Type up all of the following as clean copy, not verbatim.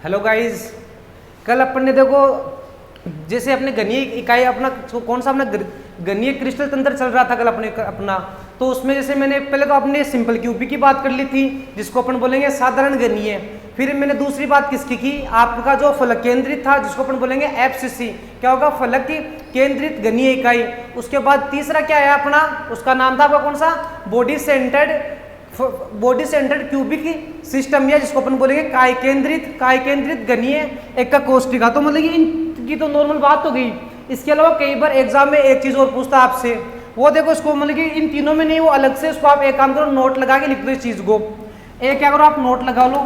Hello guys, कल अपन ने देखो जैसे अपने गणीय इकाई अपना कौन सा अपना गणीय क्रिस्टल तंत्र चल रहा था कल अपना। तो उसमें जैसे मैंने पहले तो अपने सिंपल क्यूबी की बात कर ली थी जिसको अपन बोलेंगे साधारण गणीय। फिर मैंने दूसरी बात किसकी की, आपका जो फलक केंद्रित था जिसको अपन बोलेंगे एफसीसी, क्या होगा फलक की केंद्रित गणीय इकाई। उसके बाद तीसरा क्या है अपना, उसका नाम था आपका कौन सा, बॉडी सेंटर्ड क्यूबिक सिस्टम, या जिसको अपन बोलेंगे काय केंद्रित गणीय एकक कोष्ठिका। तो मतलब कि इनकी तो नॉर्मल बात हो गई। इसके अलावा कई बार एग्जाम में एक चीज और पूछता है आपसे, वो देखो इसको मतलब कि इन तीनों में नहीं, वो अलग से उसको आप एक काम करो, नोट लगा के लिख दो इस चीज को। एक क्या करो आप नोट लगा लो,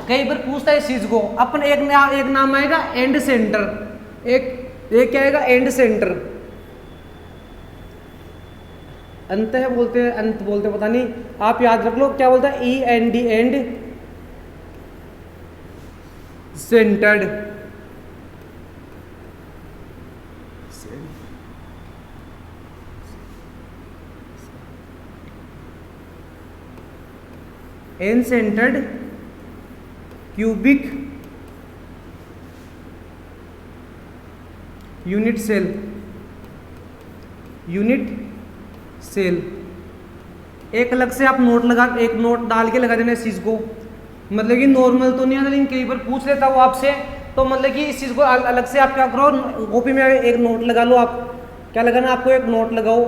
कई बार पूछता है इस चीज को। अपन एक नाम आएगा एंड सेंटर, एक क्या आएगा एंड सेंटर, अंत है बोलते हैं, अंत बोलते हैं पता नहीं, आप याद रख लो क्या बोलता है, END end centred. End centred cubic unit cell एक अलग से आप नोट डाल के लगा देना इस चीज को। मतलब कि नॉर्मल तो नहीं आता लेकिन कई बार पूछ लेता वो आपसे, तो मतलब कि इस चीज को अलग से आप क्या करो, कॉपी में एक नोट लगा लो। आप क्या लगाना, आपको एक नोट लगाओ,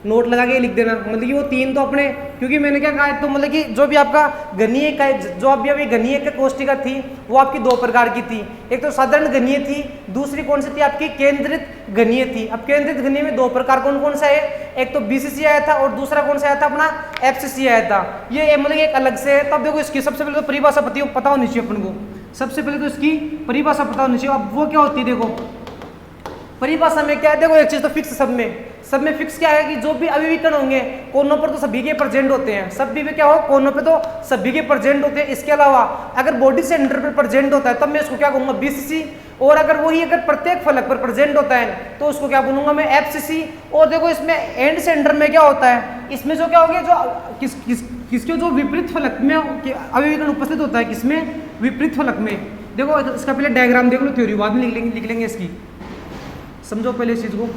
नोट लगा के लिख देना। मतलब कि वो तीन तो अपने, क्योंकि मैंने क्या कहा है, तो मतलब कि जो भी आपका गणीय का जो अभी गणीय का कोष्ठिका थी वो आपकी दो प्रकार की थी, एक तो साधारण गणीय थी, दूसरी कौन सी थी आपकी केंद्रित गणीय थी। अब केंद्रित गणीय में दो प्रकार कौन कौन सा है, एक तो BCC आया था और दूसरा कौन सा आया था अपना FCC आया था। ये मतलब एक अलग से है। तब देखो इसकी सबसे पहले तो परिभाषा पता होनी चाहिए अपन को, सबसे पहले तो इसकी परिभाषा पता होनी चाहिए। अब वो क्या होती है, देखो परिभाषा में क्या है, देखो एक चीज तो फिक्स, सब में फिक्स क्या है कि जो भी अभिविकर्ण होंगे कोनों पर तो सभी के प्रेजेंट होते हैं, सभी में क्या हो कोनों पे तो सभी के प्रेजेंट होते हैं। इसके अलावा अगर बॉडी सेंटर पर प्रेजेंट होता है तब मैं इसको क्या कहूंगा BCC, और अगर वही अगर प्रत्येक फलक पर प्रेजेंट होता है तो उसको क्या बोलूंगा मैं FCC। और देखो इसमें एंड सेंटर में क्या होता है, इसमें जो क्या हो गया, जो किसके जो विपरीत फलक में अभिविकर्ण उपस्थित होता है, किसमें विपरीत फलक में। देखो इसका पहले डायग्राम देख लो, थ्योरी बाद में लिख लेंगे इसकी, समझो पहले इस चीज को।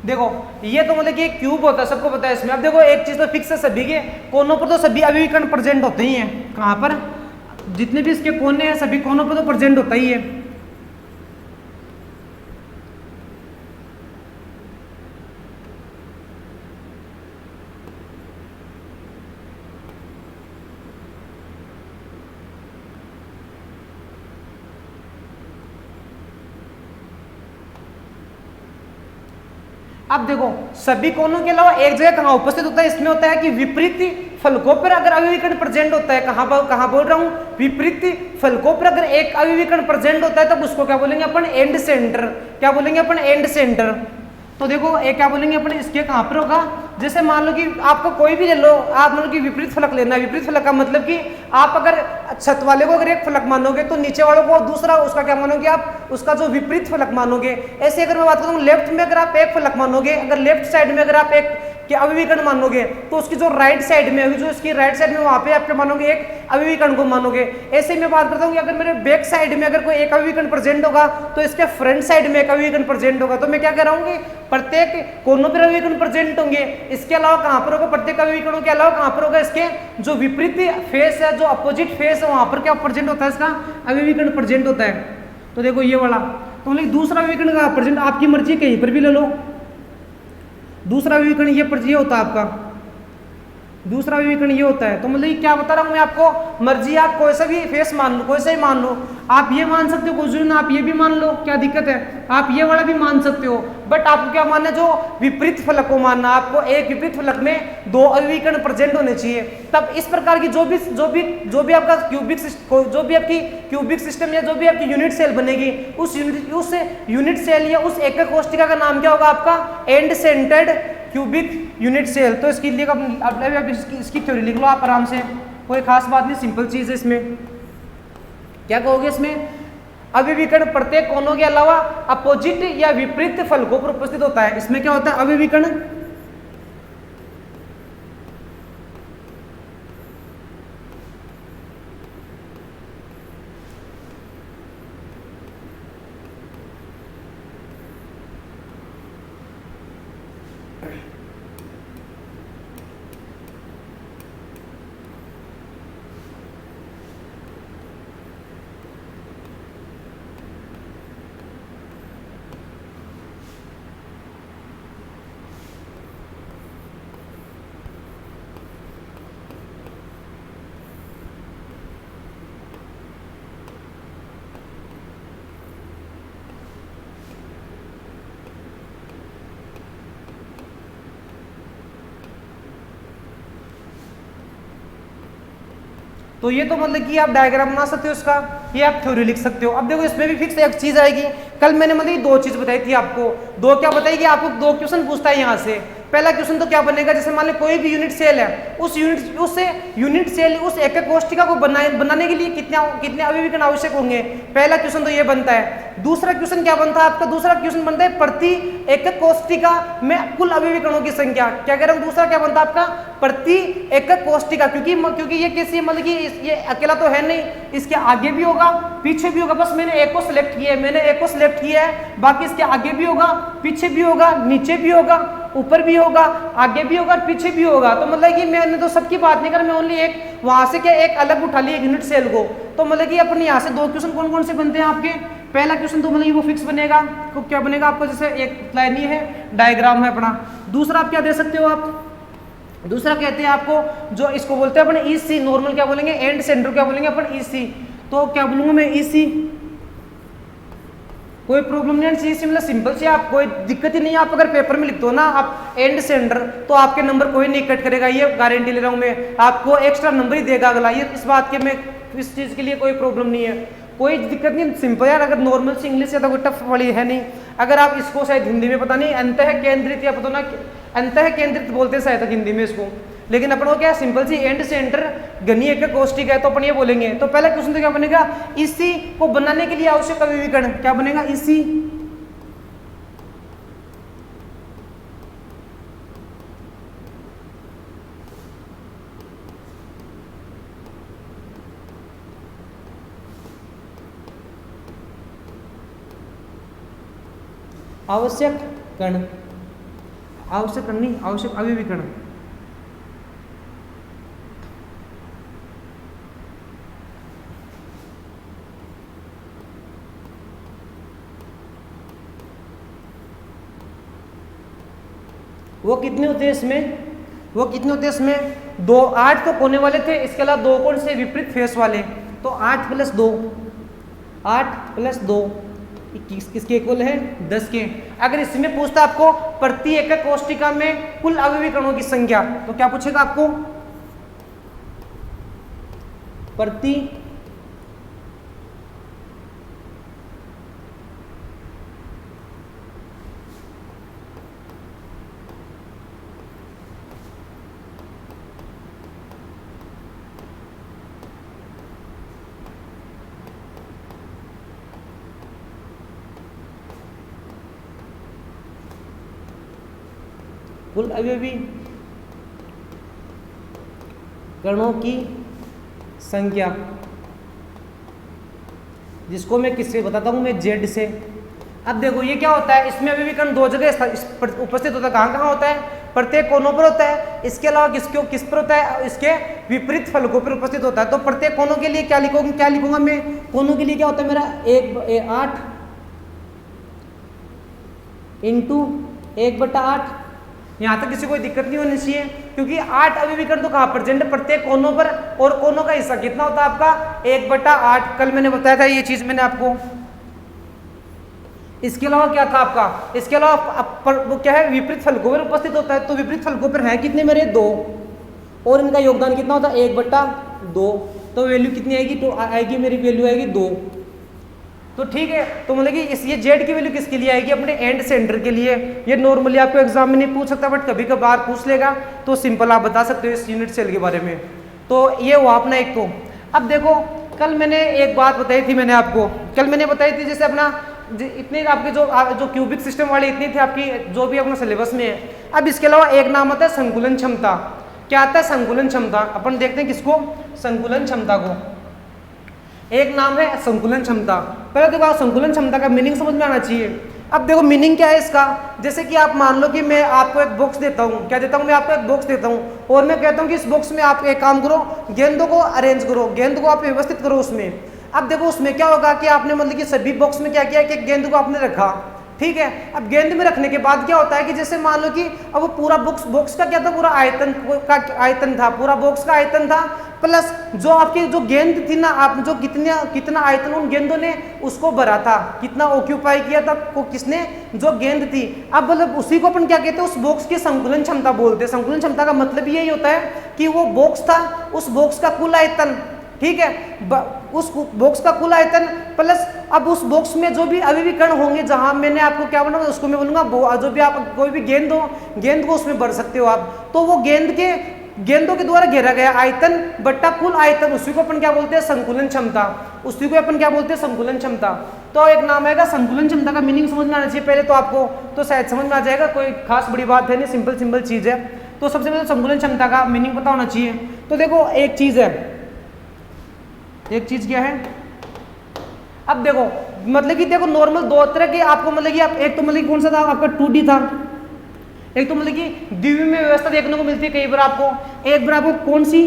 देखो ये तो मतलब कि एक क्यूब होता है, सबको पता है इसमें। अब देखो एक चीज तो फिक्स है, सभी के कोनों पर तो सभी अभिविकर्ण प्रेजेंट होते ही हैं। कहां पर, जितने भी इसके कोने हैं सभी कोनों पर तो प्रेजेंट होता ही है। अब देखो सभी कोनों के अलावा एक जगह कहां उपस्थित होता है, इसमें होता है कि विपरीत फलकों पर अगर अभिविकर्ण प्रेजेंट होता है, कहां बोल रहा हूं, विपरीत फलकों पर अगर एक अभिविकर्ण प्रेजेंट होता है तब उसको क्या बोलेंगे अपन एंड सेंटर, क्या बोलेंगे अपन एंड सेंटर। तो देखो एक क्या बोलेंगे अपन, इसके कहां पर होगा, जैसे मान लो कि आपको कोई भी ले लो, आप मान लो कि विपरीत फलक लेना है। विपरीत फलक का मतलब कि आप अगर छत वाले को अगर एक फलक मानोगे तो नीचे वालों को दूसरा, उसका क्या मानोगे आप, उसका जो विपरीत फलक मानोगे। ऐसे अगर मैं बात करूं लेफ्ट में अगर आप एक फलक मानोगे, अगर लेफ्ट साइड में अगर आप एक क्या अभिविकर्ण मानोगे तो उसकी जो राइट साइड में, जो इसकी राइट साइड में वहां पे आप क्या मानोगे, एक अभिविकर्ण को मानोगे। ऐसे ही मैं बात करता हूं कि अगर मेरे बैक साइड में अगर कोई एक अभिविकर्ण प्रेजेंट होगा तो इसके फ्रंट साइड में एक अभिविकर्ण प्रेजेंट होगा। तो मैं क्या कह रहा हूं, प्रत्येक कोनों पर अभिविकर्ण प्रेजेंट होंगे। इसके अलावा कहां पर होगा, प्रत्येक अभिविकरणों के अलावा कहां पर होगा, इसके जो विपरीत फेस है, जो अपोजिट फेस है, वहां पर क्या प्रेजेंट होता है, इसका अभिविकर्ण प्रेजेंट होता है। तो देखो ये वाला, तो दूसरा अभिविकर्ण का प्रेजेंट आपकी मर्जी कहीं पर भी ले लो। दूसरा अभिविकर्ण ये होता है आपका, दूसरा अभिविकर्ण ये होता है। तो मतलब क्या बता रहा हूं मैं आपको, मर्जी आप कोई सा भी फेस मान लो, कोई सा ही मान लो, आप ये मान सकते हो कुछ दिन, आप ये भी मान लो, क्या दिक्कत है, आप ये वाला भी मान सकते हो। बट आपको क्या मानना है, जो विपरीत फलक को मानना, आपको एक विपरीत फलक में दो अभिविकर्ण प्रेजेंट होने चाहिए। तब इस प्रकार की जो भी आपका क्यूबिक सिस्टम या जो भी आपकी यूनिट सेल बनेगी, उस यूनिट सेल या उस एकक कोष्ठिका का नाम क्या होगा आपका, end centred cubic unit cell. तो इसके लिए अब इसकी थ्योरी लिख लो आप आराम से, कोई खास बात नहीं, सिंपल चीज है। इसमें क्या कहोगे, इसमें अविविकर्ण प्रत्येक कोनों के अलावा अपोजिट या विपरीत फलकों पर उपस्थित होता है। इसमें क्या होता है, अविविकर्ण तो ये तो मतलब कि आप डायग्राम बना सकते हो इसका, ये आप थ्योरी लिख सकते हो। अब देखो इसमें भी फिक्स एक चीज आएगी, कल मैंने मतलब दो चीज बताई थी आपको, दो क्या बताई कि आपको दो क्वेश्चन पूछता है यहाँ से। पहला क्वेश्चन तो क्या बनेगा, जैसे मान लो कोई भी यूनिट सेल है, उस यूनिट सेल उस एक कोष्ठिका को बनाने के लिए कितने अविविकर्ण आवश्यक होंगे, पहला क्वेश्चन तो ये बनता है। दूसरा क्वेश्चन क्या बनता है आपका, दूसरा क्वेश्चन बनता है प्रति एक कोष्ठिका में कुल अविविकरणों की संख्या। क्या कह रहा हूं, दूसरा क्या बनता है आपका, प्रति एक कोष्ठिका, क्योंकि ये कैसी मतलब कि ये अकेला तो है नहीं, इसके आगे भी होगा पीछे भी होगा। बस मैंने एक को सिलेक्ट किया है, बाकी इसके आगे भी होगा पीछे भी होगा नीचे भी होगा ऊपर भी होगा आगे भी होगा और पीछे भी होगा। तो मतलब कि मैंने तो सबकी बात नहीं कर, मैं ओनली एक वहां से क्या एक अलग उठा ली एक यूनिट सेल को। तो मतलब कि अपने यहाँ से दो क्वेश्चन कौन कौन से बनते हैं आपके, पहला क्वेश्चन तो मतलब वो फिक्स बनेगा, तो क्या बनेगा आपको, जैसे एक लाइन ही है डायग्राम है अपना। दूसरा आप क्या दे सकते हो, आप दूसरा कहते हैं आपको जो इसको बोलते हैं अपन ईसी, नॉर्मल क्या बोलेंगे, एंड सेंटर क्या बोलेंगे अपन ईसी। तो क्या बोलूंगा मैं ईसी, कोई प्रॉब्लम नहीं है, मतलब सिंपल से आप कोई दिक्कत ही नहीं है। आप अगर पेपर में लिख दो ना आप एंड सेंटर, तो आपके नंबर कोई नहीं कट करेगा, ये गारंटी ले रहा हूं मैं, आपको एक्स्ट्रा नंबर ही देगा अगला, ये इस बात के में इस चीज के लिए कोई प्रॉब्लम नहीं है, कोई दिक्कत नहीं। सिंपल यार, अगर नॉर्मल से इंग्लिश या तो कोई टफ वाली है नहीं। अगर आप इसको शायद हिंदी में पता नहीं अंतः केंद्रित या पता ना अंतः केंद्रित बोलते हैं शायद हिंदी में इसको, लेकिन अपन को क्या सिंपल सी एंड सेंटर घनीय एक कोष्ठिका है, तो अपन ये बोलेंगे। तो पहला क्वेश्चन तो क्या बनेगा, इसी को बनाने के लिए आवश्यक अविविकर्ण क्या बनेगा, इसी आवश्यक कण, आवश्यक कण नहीं, आवश्यक अविविकर्ण। वो कितने होते हैं इसमें, वो कितने होते हैं इसमें, दो। 8 तो कोने वाले थे, इसके अलावा दो कौन से विपरीत फेस वाले, तो 8 + 2, 8 + 2 किसके इक्वल है, 10 के। अगर इसमें पूछता आपको प्रति एकक कोष्ठिका में कुल अविविकरणों की संख्या, तो क्या पूछेगा आपको, प्रति कुल अविविकरणों की संख्या, जिसको मैं किससे बताता हूं, मैं जेड से। अब देखो ये क्या होता है, इसमें अविविकर्ण दो जगह उपस्थित होता है, कहाँ कहाँ होता है, प्रत्येक कोनों पर होता है, इसके अलावा किस पर होता है, इसके विपरीत फलकों पर उपस्थित होता है। तो प्रत्येक कोनों के लिए क्या लिखूंगा मैं, कोनों के लिए क्या होता है मेरा 8 × 1/8। यहाँ तक किसी कोई दिक्कत नहीं होनी चाहिए, क्योंकि 8 अविविकर्ण तो कहाँ प्रेजेंट है, प्रत्येक कोनों पर, और कोनों का हिस्सा कितना होता है आपका 1/8। कल मैंने बताया था ये चीज मैंने आपको। इसके अलावा क्या था आपका, इसके अलावा वो क्या है, विपरीत फलकों पर उपस्थित होता है। तो विपरीत फलकों पर है कितने मेरे 2, और इनका योगदान कितना होता है 1/2। तो वैल्यू कितनी आएगी, तो आएगी मेरी वैल्यू आएगी 2। तो ठीक है, तो मतलब कि ये जेड की वैल्यू किसके लिए आएगी, अपने एंड सेंटर के लिए। ये नॉर्मली आपको एग्जाम में नहीं पूछ सकता, बट कभी कभार पूछ लेगा, तो सिंपल आप बता सकते हो इस यूनिट सेल के बारे में। तो ये हुआ अपना एक। तो अब देखो कल मैंने एक बात बताई थी, मैंने आपको कल मैंने बताई थी जैसे अपना इतने आपके जो क्यूबिक सिस्टम वाले इतनी थी आपकी जो भी अपना सिलेबस में है। अब इसके अलावा एक नाम आता है संकुलन क्षमता। क्या आता है? संकुलन क्षमता। अपन देखते हैं किसको, संकुलन क्षमता को। एक नाम है संकुलन क्षमता। पहले देखो संकुलन क्षमता का मीनिंग समझ में आना चाहिए। अब देखो मीनिंग क्या है इसका, जैसे कि आप मान लो कि मैं आपको एक बॉक्स देता हूँ, क्या देता हूँ मैं आपको एक बॉक्स देता हूँ और मैं कहता हूँ कि इस बॉक्स में आप एक काम करो, गेंदों को अरेंज करो, गेंद को आप व्यवस्थित करो उसमें। अब देखो उसमें क्या होगा कि आपने मतलब कि सभी बॉक्स में क्या किया कि गेंद को आपने रखा, ठीक है। अब गेंद में रखने के बाद क्या होता है कि जैसे मान लो कि अब वो पूरा बॉक्स का क्या था, पूरा आयतन था, पूरा बॉक्स का आयतन था, प्लस जो आपकी जो गेंद थी ना, आप जो कितना आयतन उन गेंदों ने उसको भरा था, कितना ऑक्यूपाई किया था को किसने, जो गेंद थी। अब मतलब उसी को अपन क्या कहते हैं, उस बॉक्स की संकुलन क्षमता बोलते हैं। संकुलन क्षमता का मतलब यही होता है कि वो बॉक्स था, उस बॉक्स का कुल आयतन, ठीक है, उस बॉक्स का कुल आयतन प्लस अब उस बॉक्स में जो भी अभी भी कण होंगे, जहां मैंने आपको क्या बोलूंगा उसको मैं बोलूंगा जो भी आप कोई भी गेंद हो, गेंद को उसमें भर सकते हो आप, तो वो गेंदों के द्वारा घेरा गया आयतन बट्टा कुल आयतन, उसी को अपन क्या बोलते हैं, संकुलन क्षमता। उसी को अपन क्या बोलते हैं, संकुलन क्षमता। तो एक नाम आएगा संकुलन क्षमता का मीनिंग समझ में आना चाहिए पहले तो आपको, तो शायद समझ में आ जाएगा, कोई खास बड़ी बात है नहीं, सिंपल चीज है। तो सबसे पहले संकुलन क्षमता का मीनिंग पता होना चाहिए। तो देखो एक चीज है, एक चीज क्या है, अब देखो मतलब कि देखो नॉर्मल दो तरह के आपको मतलब कि आप एक तो मतलब कौन सा था आपका 2D था, एक तो मतलब कि द्विविमीय व्यवस्था देखने को मिलती है कई बार आपको, एक बार आपको कौन सी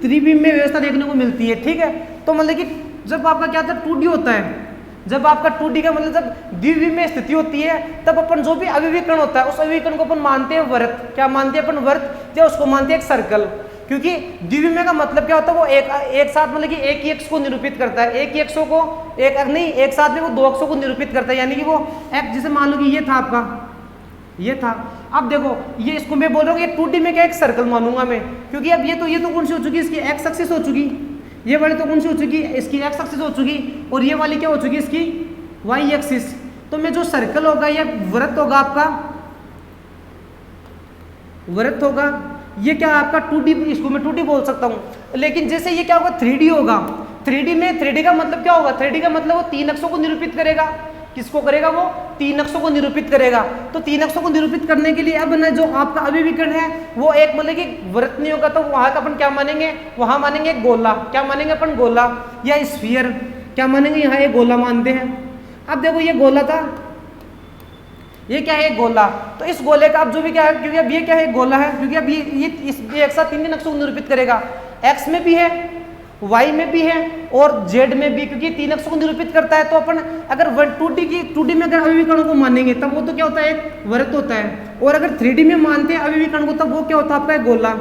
त्रिविमीय व्यवस्था देखने को मिलती है, ठीक है। तो मतलब कि जब आपका क्या था 2D होता है, जब आपका 2D का मतलब जब द्विविमीय स्थिति होती है तब अपन जो भी अविवीकरण होता है उस अविवीकरण को अपन मानते हैं वृत्त, क्या मानते हैं अपन, वृत्त, या उसको मानते हैं एक सर्कल। क्योंकि द्विविमीय का मतलब क्या होता है, वो एक साथ मतलब कि एक ही अक्ष को निरूपित करता है, एक ही अक्षों को एक साथ में वो दो अक्षों को निरूपित करता है, यानी कि वो एक, जैसे मान लो कि ये था आपका, ये था, अब देखो ये इसको मैं बोल रहा हूँ ये 2D में क्या एक सर्कल मानूंगा मैं, क्योंकि अब ये तो कौन सी हो चुकी, इसकी एक्स एक्सिस हो चुकी, ये वाली तो कौन सी हो चुकी, इसकी एक्स एक्सिस हो चुकी, और ये वाली क्या हो चुकी, इसकी वाई एक्सिस। तो मैं जो सर्कल होगा ये वृत्त होगा, आपका वृत्त होगा, ये क्या आपका 2D, इसको मैं 2D बोल सकता हूँ। लेकिन जैसे ये क्या होगा 3D होगा, 3D में 3D का मतलब क्या होगा, 3D का मतलब वो तीन अक्षों को निरूपित करेगा, किसको करेगा, वो तीन अक्षों को निरूपित करेगा। तो तीन अक्षों को निरूपित करने के लिए अब ना जो आपका अभिविकर्ण है वो एक मतलब कि वृत्त नहीं होगा, तो वहां का अपन क्या मानेंगे, वहां मानेंगे गोला, क्या मानेंगे अपन, गोला या स्फीयर, क्या मानेंगे, यहाँ ये गोला मानते हैं। अब देखो ये गोला था, ये क्या है, गोला। तो इस गोले का अब जो भी क्या है, क्योंकि अब ये क्या है, गोला है, क्योंकि अब ये एक साथ तीन अक्षों को निरूपित करेगा, एक्स में भी है, वाई में भी है और जेड में भी, क्योंकि तीन अक्षों को निरूपित करता है। तो अपन अगर 2D में अगर अभिविकरणों को मानेंगे तब वो तो क्या होता है, एक वृत्त होता है, और अगर 3D में मानते हैं अभिविकरण को तब वो क्या होता है, आपका गोला,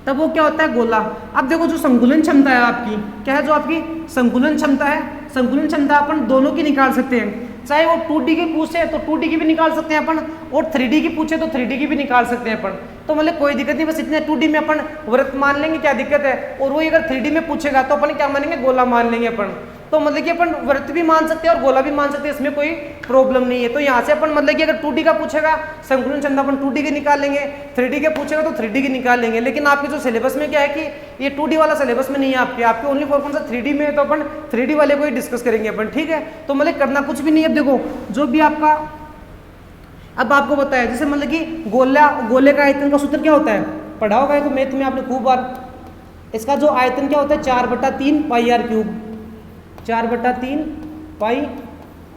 तब वो क्या होता है, गोला। अब देखो जो संकुलन क्षमता है आपकी, क्या है, जो आपकी संकुलन क्षमता है, संकुलन क्षमता अपन दोनों की निकाल सकते हैं, चाहे वो 2D की पूछे तो 2D की भी निकाल सकते हैं अपन, और 3D की पूछे तो 3D की भी निकाल सकते हैं अपन। तो मतलब कोई दिक्कत नहीं, बस इतने 2D में अपन वृत्त मान लेंगे, क्या दिक्कत है। और वही अगर 3D में पूछेगा तो अपन क्या मानेंगे, गोला मान लेंगे अपन। तो मतलब कि अपन वृत्त भी मान सकते हैं और गोला भी मान सकते हैं, इसमें कोई प्रॉब्लम नहीं है। तो यहाँ से अपन मतलब कि अगर 2D का पूछेगा संकुलन क्षमता अपन 2D के निकाल लेंगे, 3D के पूछेगा तो 3D के निकाल लेंगे। लेकिन आपके जो सिलेबस में क्या है कि ये 2D वाला सिलेबस में नहीं है आपके ओनली फॉर कौन सा 3D में है, तो अपन 3D वाले को ही डिस्कस करेंगे अपन, ठीक है। तो मतलब करना कुछ भी नहीं है। अब देखो जो भी आपका अब आपको बताया, जैसे मतलब कि गोले का आयतन का सूत्र क्या होता है, पढ़ा होगा है तो मैथ में आपने खूब बार, इसका जो आयतन क्या होता है 4/3 pi r cube, 4/3 pi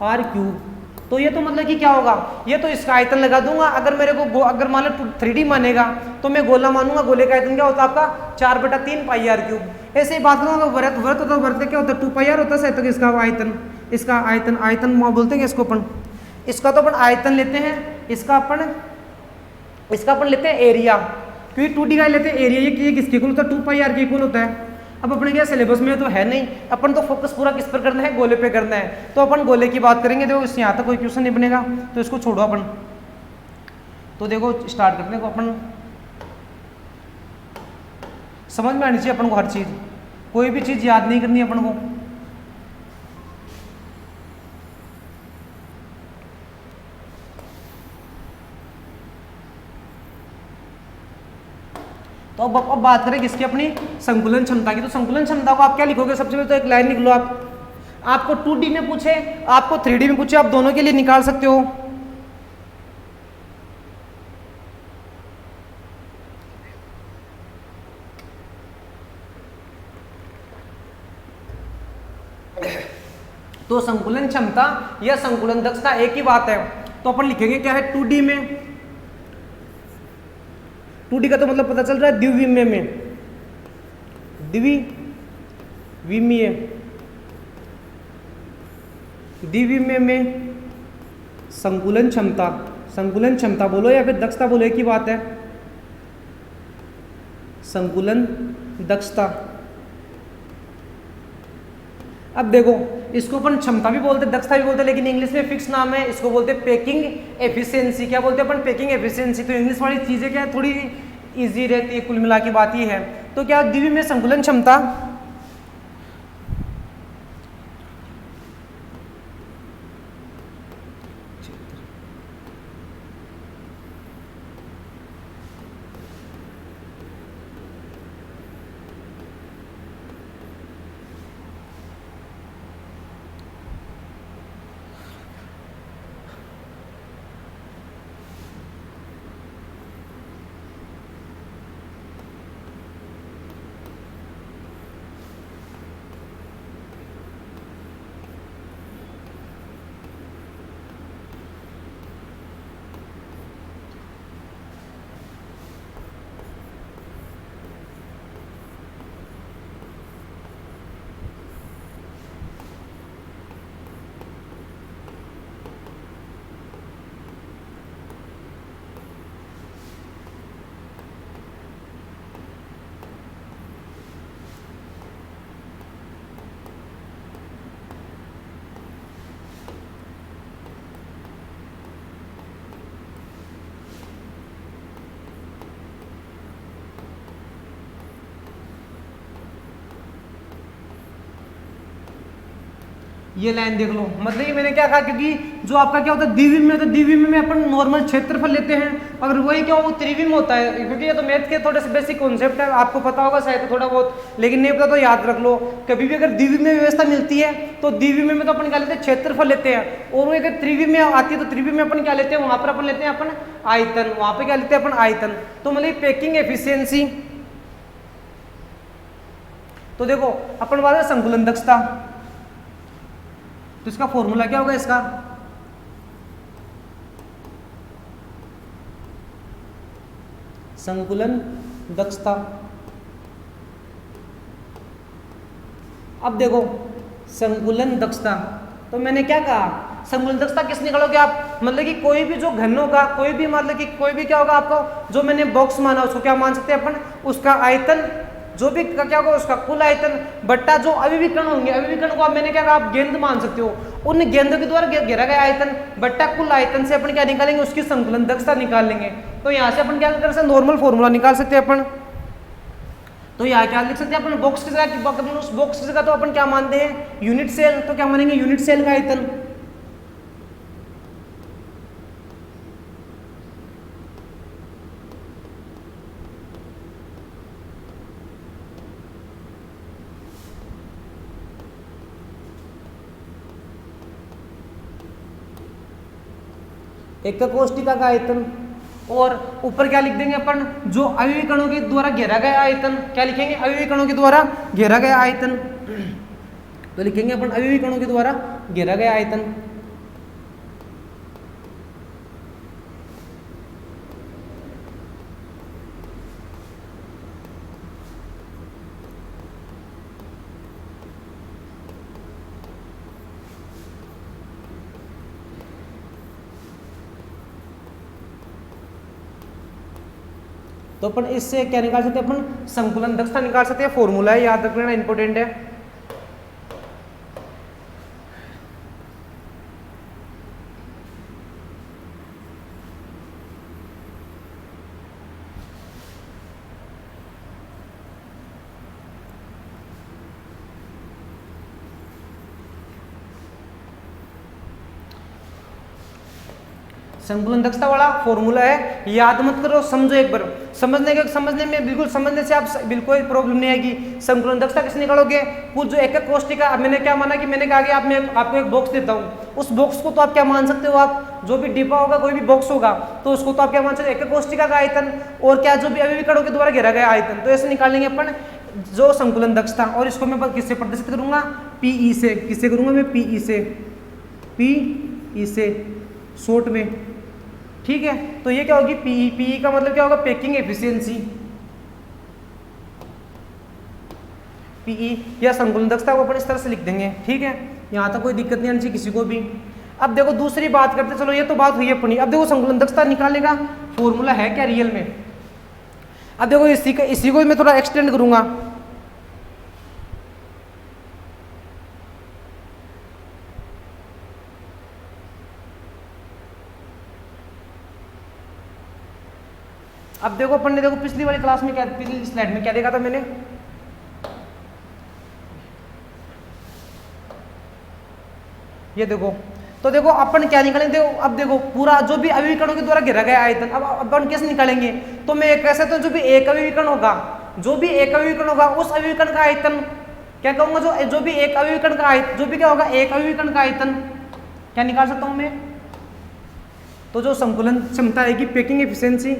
r cube. तो ये तो मतलब कि क्या होगा, ये तो इसका आयतन लगा दूंगा। अगर मेरे को अगर मान लो 3D मानेगा तो मैं गोला मानूंगा, गोले का आयतन क्या होता है आपका 4/3 पाई आर क्यूब। ऐसे ही बात करूंगा वृत्त होता है, वृत्त क्या होता है 2 पाई आर होता है, तो इसका आयतन बोलते हैं इसको अपन, इसका तो अपन आयतन लेते हैं, इसका अपन लेते हैं एरिया, क्योंकि 2D का लेते हैं एरिया, ये किसके इक्वल होता है 2 पाई आर के इक्वल होता है। अब अपने क्या सिलेबस में तो है नहीं, अपन तो फोकस पूरा किस पर करना है, गोले पे करना है। तो अपन गोले की बात करेंगे। देखो इससे यहाँ तक कोई क्वेश्चन नहीं बनेगा तो इसको छोड़ो अपन। तो देखो स्टार्ट करते हैं, अपन समझ में आनी चाहिए अपन को हर चीज, कोई भी चीज याद नहीं करनी अपन को। तो तो अब बात करें किसकी, अपनी संकुलन क्षमता की। तो संकुलन क्षमता को आप क्या लिखोगे, सबसे पहले तो एक लाइन लिख लो आप। आपको 2D में पूछे, आपको 3D में पूछे, आप दोनों के लिए निकाल सकते हो। तो संकुलन क्षमता या संकुलन दक्षता एक ही बात है। तो अपन लिखेंगे क्या है 2D में, 2D का तो मतलब पता चल रहा है द्विविमीय में, द्विविमीय, द्विविमीय में संकुलन क्षमता, संकुलन क्षमता बोलो या फिर दक्षता बोलो, एक ही बात है, संकुलन दक्षता। अब देखो इसको अपन क्षमता भी बोलते, दक्षता भी बोलते, लेकिन इंग्लिश में फिक्स नाम है, इसको बोलते हैं पैकिंग एफिशिएंसी। क्या बोलते हैं अपन, पैकिंग एफिशिएंसी। तो इंग्लिश वाली चीजें क्या है, थोड़ी इजी रहती है, कुल मिला की बात ये है। तो क्या द्विविमीय में संकुलन क्षमता, ये लाइन देख लो, मतलब ये मैंने क्या कहा, क्योंकि जो आपका क्या होता है द्विविमीय में, तो द्विविमीय में अपन नॉर्मल क्षेत्रफल लेते हैं, अगर वही क्या वो त्रिविमीय होता है, क्योंकि ये तो मैथ के थोड़े से बेसिक कॉन्सेप्ट है, आपको पता होगा शायद थोड़ा बहुत, लेकिन नहीं पता तो याद रख लो। कभी भी अगर द्विविमीय व्यवस्था मिलती है तो द्विविमीय में तो अपन क्या लेते हैं, क्षेत्रफल लेते हैं, और वो अगर त्रिविमीय आती है तो त्रिविमीय अपन क्या लेते हैं, वहां पर अपन लेते हैं अपन आयतन, वहां पर क्या लेते हैं अपन आयतन। तो मतलब पैकिंग एफिशिएंसी। तो देखो अपन बात है संकुलन दक्षता, तो इसका फॉर्मूला क्या होगा इसका, संकुलन दक्षता। अब देखो संकुलन दक्षता, तो मैंने क्या कहा, संकुलन दक्षता किस निकालोगे आप, मतलब कि कोई भी जो घन होगा, कोई भी मतलब कि कोई भी क्या होगा, आपको जो मैंने बॉक्स माना उसको क्या मान सकते हैं अपन, उसका आयतन, जो भी क्या होगा उसका कुल आयतन बट्टा जो अभिविकर्ण होंगे, अभिविकर्ण को आप मैंने क्या कहा, आप गेंद मान सकते हो, उन गेंदों के द्वारा घेरा गया आयतन बट्टा कुल आयतन से अपन क्या निकालेंगे, उसकी संकुलन दक्षता निकाल लेंगे। तो यहाँ से अपन क्या कर सकते हैं, नॉर्मल फॉर्मूला निकाल सकते हैं अपन। तो यहाँ क्या लिख सकते हैं अपन, बॉक्स की जगह, उस बॉक्स की जगह तो अपन क्या मानते हैं, यूनिट सेल, तो क्या मानेंगे यूनिट सेल का आयतन। एक कोष्टिका का आयतन, और ऊपर क्या लिख देंगे अपन, जो अविकरणों के द्वारा घेरा गया आयतन, क्या लिखेंगे, अविकरणों के द्वारा घेरा गया आयतन। तो लिखेंगे अपन अविकरणों के द्वारा घेरा गया आयतन। तो अपन इससे क्या निकाल सकते हैं, अपन संकुलन दक्षता निकाल सकते हैं, फॉर्मूला है, याद रखना इंपॉर्टेंट है। संकुलन दक्षता वाला फॉर्मूला है, याद मत करो, समझो एक बार। समझने में बिल्कुल, समझने से आप बिल्कुल प्रॉब्लम नहीं आएगी। संकुलन दक्षता कैसे निकालोगे? कुछ जो एकक कोष्टिका, अब मैंने क्या माना कि मैंने कहा कि मैं आपको एक बॉक्स देता हूँ, उस बॉक्स को तो आप क्या मान सकते हो, आप जो भी डिब्बा होगा, कोई भी बॉक्स होगा, तो उसको तो आप क्या मान सकते हो, एकक कोष्टिका का आयतन और क्या जो भी अवयवी कणों के द्वारा घेरा गया आयतन। तो ऐसे निकालेंगे अपन जो संकुलन दक्षता, और इसको मैं किससे प्रदर्शित करूंगा? पीई से। किससे करूंगा मैं? पीई से। पीई से शॉर्ट में, ठीक है। तो ये क्या होगी? पीई। पीई का मतलब क्या होगा? Packing efficiency. पीई या संकुलन दक्षता को अपन इस तरह से लिख देंगे, ठीक है। यहां तक कोई दिक्कत नहीं आनी चाहिए किसी को भी। अब देखो दूसरी बात करते, चलो ये तो बात हुई अपनी। अब देखो संकुलन दक्षता निकालने का फॉर्मूला है क्या रियल में? अब देखो इसी को मैं थोड़ा एक्सटेंड करूंगा। अब देखो अपन ने देखो पिछली वाली क्लास में क्या, पिछली स्लाइड में क्या देखा था मैंने? ये देखो, तो देखो अपन क्या निकालेंगे? देखो अब देखो पूरा जो भी अवयवी कणों के द्वारा घेरा गया आयतन, अब अपन कैसे निकालेंगे? तो मैं एक कैसे, तो जो भी एक अवयवी कण होगा, जो भी एक अवयवी कण होगा, उस अवयवी कण का आयतन क्या कहूंगा? जो भी एक अवयवी कण का आयतन, जो भी क्या होगा? एक अवयवी कण का आयतन क्या निकाल सकता हूं मैं? तो जो संकुलन क्षमता आएगी, पैकिंग एफिशिएंसी,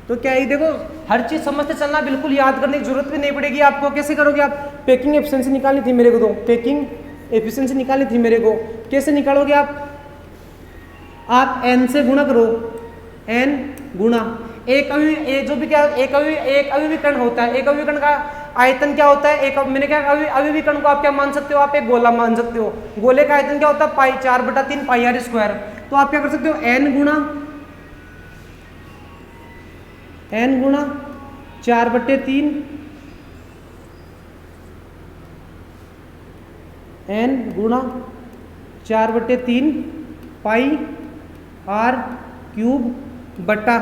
तो क्या है? देखो हर चीज समझते चलना, बिल्कुल याद करने की जरूरत भी नहीं पड़ेगी आपको। कैसे करोगे आप? पैकिंग एफिशिएंसी निकालनी थी मेरे को, तो पैकिंग एफिशिएंसी निकालनी थी मेरे को। कैसे निकालोगे आप n से गुणा करो, n गुणा एक अवयवी, जो भी क्या एक अवयवी कण होता है, एक अवयवी कण का आयतन क्या होता है? मैंने क्या अवयवी कण को आप क्या मान सकते हो? आप एक गोला मान सकते हो। गोले का आयतन क्या होता है? पाई 4/3 पाई आर स्क्वायर। तो आप क्या कर सकते हो? n गुणा 4/3 n गुणा 4/3 पाई आर क्यूब बटा।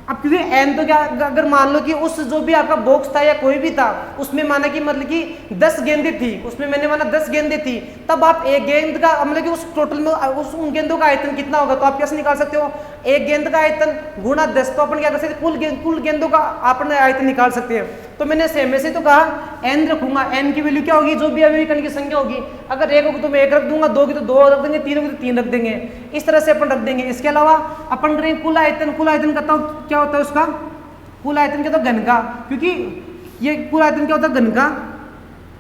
अब क्योंकि n तो क्या, अगर मान लो कि उस जो भी आपका बॉक्स था या कोई भी था, उसमें माना कि मतलब कि 10 गेंदें थी, उसमें मैंने माना 10 गेंदें थी, तब आप एक गेंद का मतलब कि उस टोटल में उन गेंदों का आयतन कितना होगा? तो आप कैसे निकाल सकते हो? एक गेंद का आयतन गुणा 10। तो अपन क्या कर सकते हैं? कुल गेंदों का अपन आयतन निकाल सकते हैं। तो मैंने सेम से तो कहा n रखूंगा, n की वैल्यू क्या होगी? जो भी अवयवी कण की संख्या होगी। अगर एक होगी तो मैं एक रख दूंगा, दो की तो 2 रख देंगे, 3 होगी तो 3 रख देंगे। इस तरह से अपन रख देंगे। इसके अलावा अपन करेंगे कुल आयतन। कुल आयतन करता हूं क्या होता है उसका? कुल आयतन क्या होता है? घन का, क्योंकि ये कुल आयतन क्या होता है? घन का।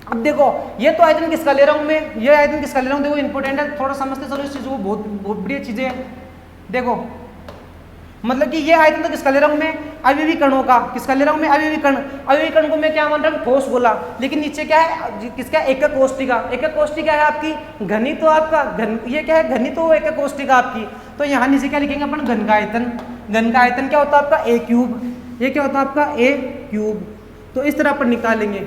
अब देखो ये तो आयतन किसका ले रहा हूं मैं? ये आयतन किसका ले रहा हूं? देखो इंपॉर्टेंट है, थोड़ा समझते चलो इस चीज को, बहुत बढ़िया चीजें हैं। देखो मतलब कि ये आयतन तो किसका ले रहा हूं मैं? अवयवी कणों का। किसका ले रहा हूं मैं? अवयवी कण। अवयवी कण को मैं क्या मान रहा हूं? ठोस बोला, लेकिन नीचे क्या है? किसका? एकक कोष्टिका। एकक कोष्टिका है आपकी घनी, तो आपका घन, ये क्या है? घनी, तो एकक कोष्टिका आपकी। तो यहाँ नीचे क्या लिखेंगे अपन? घन का आयतन। घन का आयतन क्या होता है आपका? a cube. ये क्या होता है आपका? a cube. तो इस तरह अपन निकालेंगे,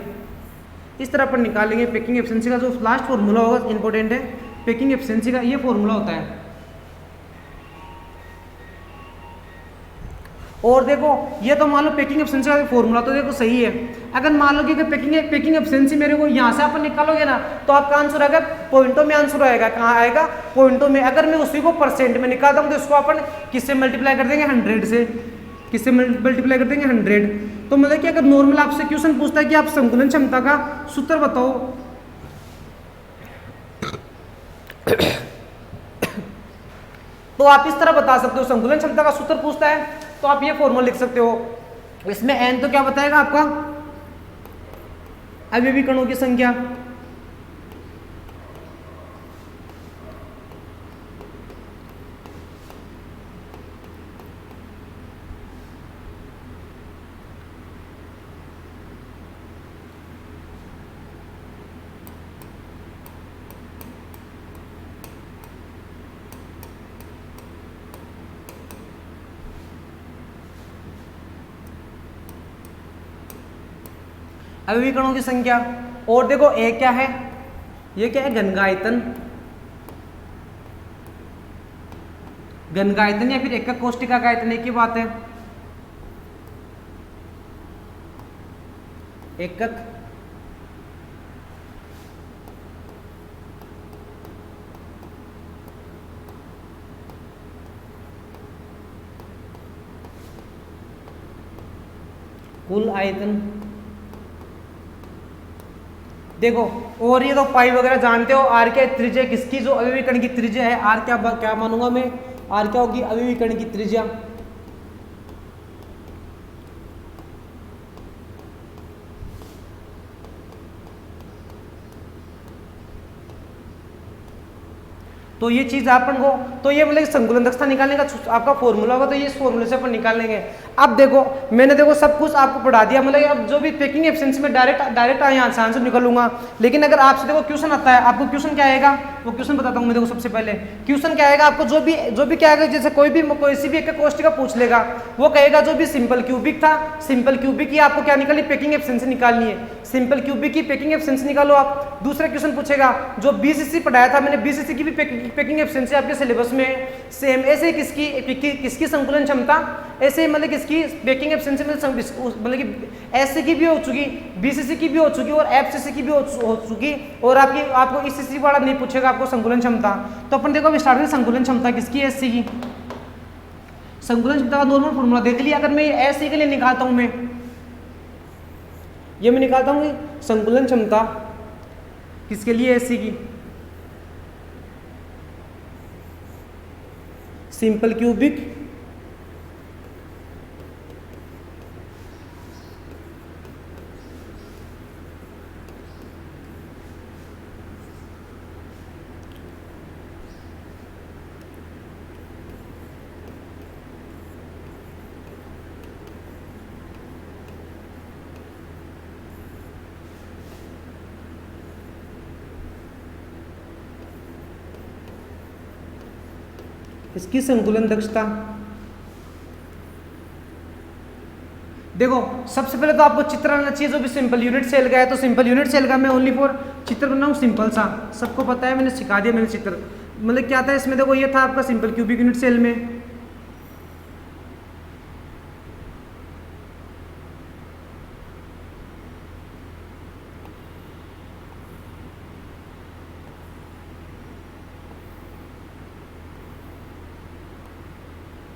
इस तरह अपन निकालेंगे। पैकिंग एफिशिएंसी का जो लास्ट फॉर्मूला होगा इंपॉर्टेंट है, पैकिंग एफिशिएंसी का ये फॉर्मूला होता है। और देखो ये तो मान लो पैकिंग एफिशिएंसी का फॉर्मूला तो देखो सही है। अगर मान लो कि पैकिंग एफिशिएंसी मेरे को यहाँ से अपन निकालोगे ना, तो आपका आंसर आएगा पॉइंटों में। आंसर आएगा कहाँ आएगा? पॉइंटों में। अगर मैं उसी को परसेंट में निकालता हूँ तो इसको अपन किससे मल्टीप्लाई कर देंगे? 100 से। किससे मल्टीप्लाई कर देंगे? 100। तो मतलब कि अगर नॉर्मल आपसे क्वेश्चन पूछता है कि आप संकुलन क्षमता का सूत्र बताओ, तो आप इस तरह बता सकते हो। संकुलन क्षमता का सूत्र पूछता है तो आप ये फॉर्मूला लिख सकते हो। इसमें n तो क्या बताएगा आपका? अवयवी कणों की संख्या। अवयवी कणों की संख्या। और देखो a क्या है? ये क्या है? घन का आयतन। घन का आयतन या फिर एकक कोष्टिका का आयतन, एक ही बात है। एकक कुल आयतन। देखो और ये तो पाई वगैरह जानते हो, आर क्या त्रिज्या किसकी, जो अवयवी कण की त्रिज्या है, आर क्या क्या मानूंगा मैं, आर क्या होगी अवयवी कण की त्रिज्या। तो ये चीज अपन को, तो ये मतलब संकुलन दक्षता निकालने का आपका फॉर्मूला होगा, तो ये इस फॉर्मूले से अपन निकाल लेंगे। अब देखो मैंने देखो सब कुछ आपको पढ़ा दिया, मतलब अब जो भी पेकिंग एफिशिएंसी में डायरेक्ट यहाँ से आंसर निकालूंगा। लेकिन अगर आपसे देखो क्वेश्चन आता है, आपको क्वेश्चन क्या आएगा वो क्वेश्चन बताता हूँ मैं। देखो सबसे पहले क्वेश्चन क्या आएगा आपको, जो भी क्या आएगा, जैसे कोई सी भी एक कोष्टिका पूछ लेगा, वो कहेगा जो भी सिंपल क्यूबिक था, सिंपल क्यूबिक की आपको क्या निकालनी, पेकिंग एफिशिएंसी निकालनी है, सिंपल क्यूबिक की पेकिंग एफिशिएंसी निकालो आप। दूसरा क्वेश्चन पूछेगा जो बीसीसी पढ़ाया था मैंने, बीसीसी की भी पेकिंग एफिशिएंसी आपके सिलेबस में सेम ऐसे किसकी संकुलन क्षमता, ऐसे मतलब किसकी पेकिंग एफिशिएंसी में मतलब कि एससी की भी हो चुकी, बीसीसी की भी हो चुकी और एफसीसी की भी हो चुकी, और आपको ईसीसी वाला नहीं पूछेगा आपको संकुलन क्षमता। तो अपन देखो स्टार्ट में संकुलन क्षमता किसकी है, एससी की। संकुलन क्षमता का नॉर्मल फॉर्मूला देख लिया। अगर मैं एससी के लिए निकालता हूं, मैं निकालता हूं संकुलन क्षमता किसके लिए, एससी की, सिंपल क्यूबिक इसकी संकुलन दक्षता। देखो सबसे पहले तो आपको चित्र आना चाहिए, जो भी सिंपल यूनिट सेल का है, तो सिंपल यूनिट सेल का मैं ओनली फॉर चित्र बनाऊं सिंपल सा, सबको पता है, मैंने सिखा दिया मैंने चित्र। मतलब क्या था इसमें, देखो ये था आपका सिंपल क्यूबिक यूनिट सेल में,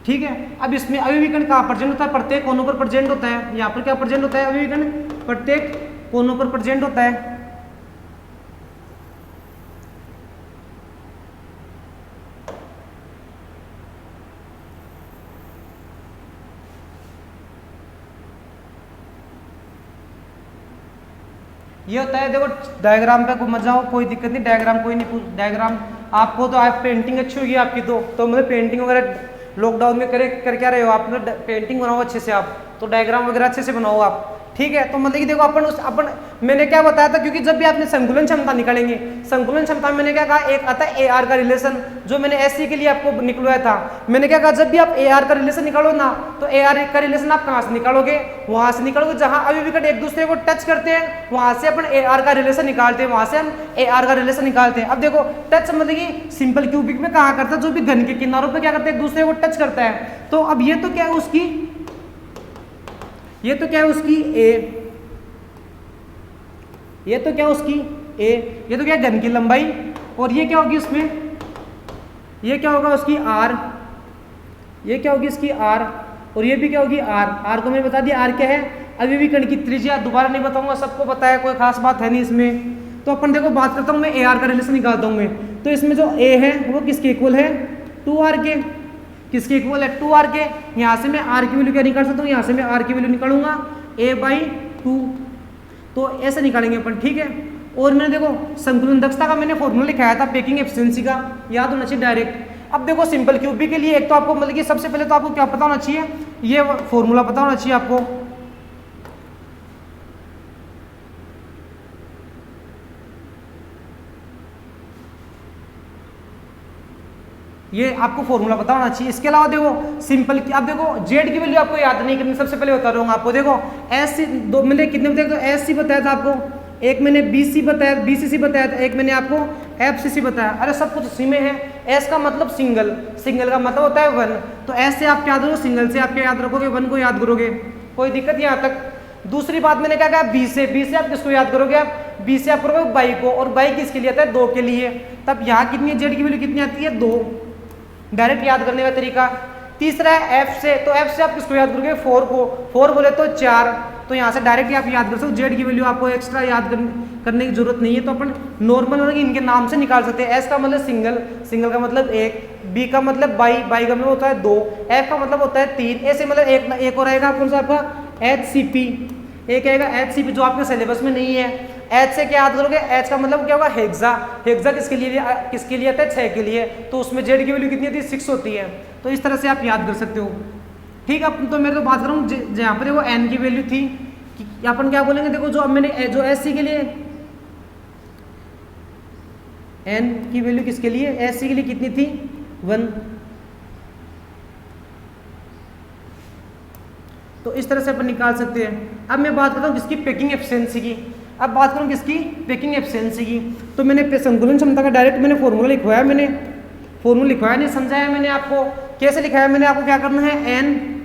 ठीक है। अब इसमें अवयवी कण कहाँ प्रेजेंट होता है, प्रत्येक कोनों पर प्रेजेंट होता है। यहाँ पर क्या प्रेजेंट होता है, अवयवी कण प्रत्येक कोनों पर प्रेजेंट होता है। ये होता है, देखो डायग्राम पे मत जाओ, कोई दिक्कत नहीं, डायग्राम कोई नहीं, डायग्राम आपको तो आप पेंटिंग अच्छी होगी आपकी, तो मतलब पेंटिंग वगैरह लॉकडाउन में कर क्या रहे हो आप, मतलब पेंटिंग बनाओ अच्छे से आप, तो डायग्राम वगैरह अच्छे से बनाओ आप, ठीक है। तो मतलब कि देखो अपन मैंने क्या बताया था, क्योंकि जब भी आपने संकुलन क्षमता निकालेंगे, संकुलन क्षमता में मैंने क्या कहा, एक आता है एआर का रिलेशन, जो मैंने एससी के लिए आपको निकलवाया था। मैंने क्या कहा, जब भी आप एआर का रिलेशन निकालो ना, तो एआर का रिलेशन आप कहाँ से निकालोगे, वहां से निकालोगे जहां अवयवी कण एक दूसरे को टच करते हैं, वहां से अपन एआर का रिलेशन निकालते हैं, वहां से हम एआर का रिलेशन निकालते हैं। अब देखो टच मतलब कि सिंपल क्यूबिक में कहा करता है, जो भी घन के किनारों पे क्या करते हैं, एक दूसरे को टच करता है। तो अब ये तो क्या है उसकी, ये तो क्या है उसकी ए, ये तो क्या उसकी ए, ये तो क्या घन की लंबाई, और ये क्या होगी उसमें, ये क्या होगा उसकी आर, ये क्या होगी इसकी आर, और ये भी क्या होगी आर। आर को मैंने बता दिया, आर क्या है, अवयवी कण की त्रिज्या, दोबारा नहीं बताऊंगा, सबको पता है, कोई खास बात है नहीं इसमें। तो अपन देखो बात करता हूँ मैं, ए आर का रिलेशन निकालता हूँ मैं, तो इसमें जो ए है वो किसके इक्वल है, 2r के, किसके इक्वल है 2r के। यहाँ से मैं r की वैल्यू क्या निकाल सकता हूँ, यहाँ से मैं r की वैल्यू निकालूंगा a/2, तो ऐसे निकालेंगे अपन, ठीक है। और मैंने देखो संकुलन दक्षता का मैंने फॉर्मूला लिखाया था पेकिंग एफिशिएंसी का, याद होना चाहिए डायरेक्ट। अब देखो सिंपल क्यूबिक के लिए एक तो आपको मतलब कि सबसे पहले तो आपको क्या पता होना चाहिए, ये फॉर्मूला पता होना चाहिए आपको, ये आपको फॉर्मूला पता होना चाहिए। इसके अलावा देखो सिंपल की, अब देखो जेड की वैल्यू आपको याद नहीं करनी, सबसे पहले बता रहा हूँ आपको। देखो एस सी दो मैंने कितने बताया, तो एस सी बताया था आपको, एक मैंने बीसी बताया, बीसीसी बताया था, एक मैंने आपको एफसीसी बताया। अरे सब कुछ उसी में है। एस का मतलब सिंगल, सिंगल का मतलब होता है 1, तो एस से आप याद रखो, सिंगल से आप क्या याद रखोगे, 1 को याद करोगे, कोई दिक्कत यहाँ तक। दूसरी बात मैंने क्या कहा, बी से आप किसको याद करोगे, आप बी से आप करोगे बाई को, और बाई किसके लिए आता है, 2 के लिए। तब यहाँ कितनी है, जेड की वैल्यू कितनी आती है, 2, डायरेक्ट याद करने का तरीका। तीसरा है एफ से, तो एफ से आप किसको याद करोगे 4 को, 4 बोले तो 4, तो यहाँ से डायरेक्टली आप याद कर सकते हो। जेड की वैल्यू आपको एक्स्ट्रा याद करने की जरूरत नहीं है, तो अपन नॉर्मल मतलब इनके नाम से निकाल सकते हैं। एस का मतलब सिंगल, सिंगल का मतलब एक, बी का मतलब बाई, बाई का मतलब होता है 2, एफ का मतलब होता है 3, ए से मतलब एक और आएगा कौन सा आपका एच सी पी, एक आएगा एच सी पी जो आपके सिलेबस में नहीं है। एच से क्या याद करोगे, एच का मतलब क्या होगा हेक्सा, हेक्सा किसके लिए आता है 6 के लिए, तो उसमें जेड की वैल्यू कितनी होती है 6 होती है, तो इस तरह से आप याद कर सकते हो। ठीक है, तो मैं तो बात कर रहा हूँ जहाँ पर वो एन की वैल्यू थी, अपन क्या बोलेंगे, देखो जो अब मैंने जो एस सी के लिए एन की वैल्यू किसके लिए, एस सी के लिए कितनी थी 1, तो इस तरह से अपन निकाल सकते हैं। अब मैं बात करता हूँ किसकी, पैकिंग एफिशिएंसी की। अब बात करूँ किसकी, पैकिंग एफिशिएंसी की, तो मैंने संतुलन क्षमता का डायरेक्ट मैंने फॉर्मूला लिखवाया, नहीं समझाया मैंने आपको कैसे लिखाया। मैंने आपको क्या करना है, एन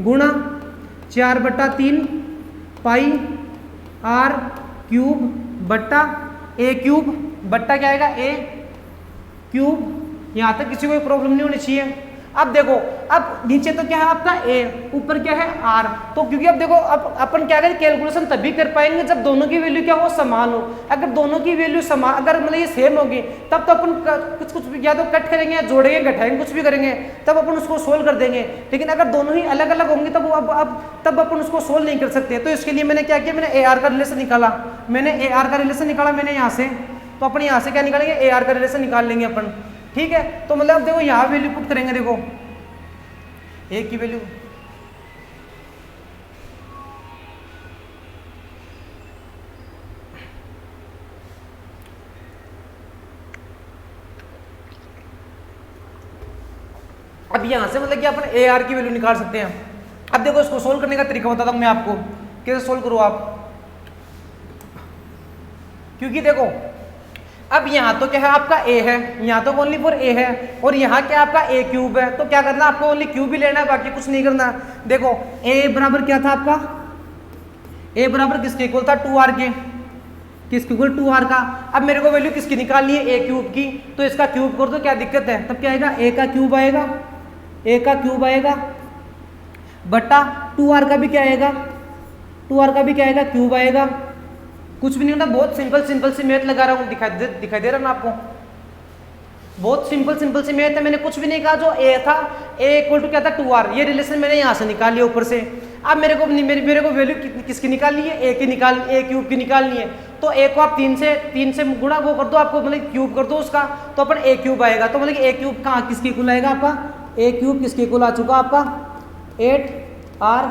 गुणा 4/3 पाई आर क्यूब बट्टा ए क्यूब बट्टा क्या आएगा ए क्यूब। यहाँ तक किसी को प्रॉब्लम नहीं होनी चाहिए। अब देखो, अब नीचे तो क्या है आपका ए, ऊपर क्या है आर, तो क्योंकि अब देखो अब अपन क्या करें, कैलकुलेशन तभी कर पाएंगे जब दोनों की वैल्यू क्या हो, समान हो। अगर दोनों की वैल्यू समान, अगर मतलब ये सेम होगी तब तो अपन कुछ या तो कट करेंगे या जोड़ेंगे घटाएंगे कुछ भी करेंगे, तब अपन उसको सोल्व कर देंगे। लेकिन अगर दोनों ही अलग अलग होंगे तब अपन उसको सोल्व नहीं कर सकते। तो इसके लिए मैंने क्या किया, मैंने ए आर का रिलेशन निकाला, मैंने यहाँ से, तो अपन यहाँ से क्या निकालेंगे, ए आर का रिलेशन निकाल लेंगे अपन। ठीक है, तो मतलब देखो यहाँ वैल्यू पुट करेंगे, देखो ए की वैल्यू अब यहाँ से मतलब कि अपन ए आर की वैल्यू निकाल सकते हैं। अब देखो इसको सोल्व करने का तरीका बताता हूँ मैं आपको, कैसे सोल्व करो आप। क्योंकि देखो अब यहाँ तो क्या है आपका a है, यहाँ तो ओनली फॉर a है, और यहाँ क्या आपका a क्यूब है, तो क्या करना आपको, ओनली क्यूब ही लेना है, बाकी कुछ नहीं करना। देखो a बराबर क्या था आपका, a बराबर किसके इक्वल था 2r के, किसके इक्वल 2r का। अब मेरे को वैल्यू किसकी निकालनी है, a क्यूब की, तो इसका क्यूब कर दो, क्या दिक्कत है। तब क्या आएगा, a का क्यूब आएगा, a का क्यूब आएगा बटा 2r का भी क्या आएगा, 2r का भी क्या आएगा, क्यूब आएगा। कुछ भी नहीं होता, बहुत सिंपल सी मैथ लगा रहा हूँ, दिखाई दे रहा ना आपको, बहुत सिंपल सी मैथ है। मैंने कुछ भी नहीं कहा, जो a था a इक्वल टू क्या था 2r, ये रिलेशन मैंने यहाँ से निकाल लिया ऊपर से। अब मेरे को वैल्यू किसकी निकालनी है, a क्यूब की निकालनी है। तो a को आप 3 से गुणा वो कर दो, आपको मतलब क्यूब कर दो उसका, तो अपन a क्यूब आएगा। तो मतलब a क्यूब कहाँ किसके इक्वल आएगा आपका, a क्यूब किसके इक्वल आ चुका आपका 8r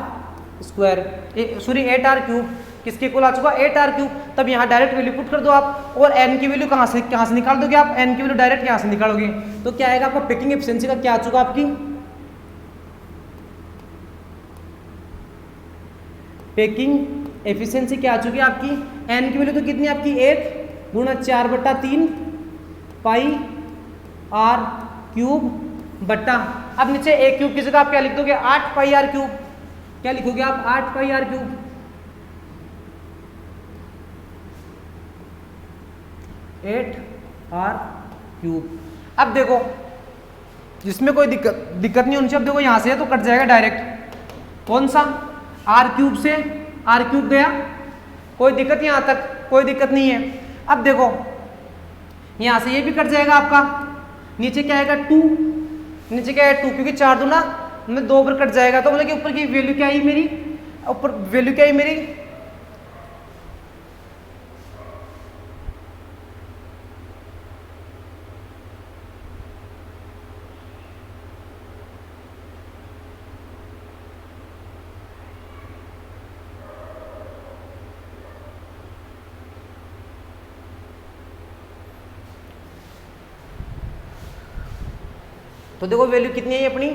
क्यूब किसके इक्वल आ चुका 8r क्यूब। तब यहाँ डायरेक्ट वैल्यू पुट कर दो आप, और n की वैल्यू कहाँ से निकाल दोगे आप, n की वैल्यू डायरेक्ट यहाँ से निकालोगे, तो क्या आएगा आपका पैकिंग एफिशिएंसी का क्या आ चुका आपकी, पैकिंग एफिशिएंसी क्या आ चुकी है आपकी, n की वैल्यू तो कितनी आपकी 1 गुणा 4/3 पाई आर क्यूब बट्टा, अब नीचे a क्यूब की जगह आप क्या लिख दोगे 8 पाई आर क्यूब, क्या लिखोगे आप 8 पाई आर क्यूब, 8r क्यूब। अब देखो जिसमें कोई दिक्कत नहीं होनी चाहिए। अब देखो यहाँ से तो कट जाएगा डायरेक्ट, कौन सा r क्यूब से r क्यूब गया, कोई दिक्कत, यहाँ तक कोई दिक्कत नहीं है। अब देखो यहाँ से ये भी कट जाएगा आपका, नीचे क्या आएगा 2, नीचे क्या है 2, क्योंकि 4 दूना में 2 पर कट जाएगा, तो मतलब कि ऊपर की वैल्यू क्या आई मेरी, ऊपर वैल्यू क्या आई मेरी, तो देखो वैल्यू कितनी है अपनी,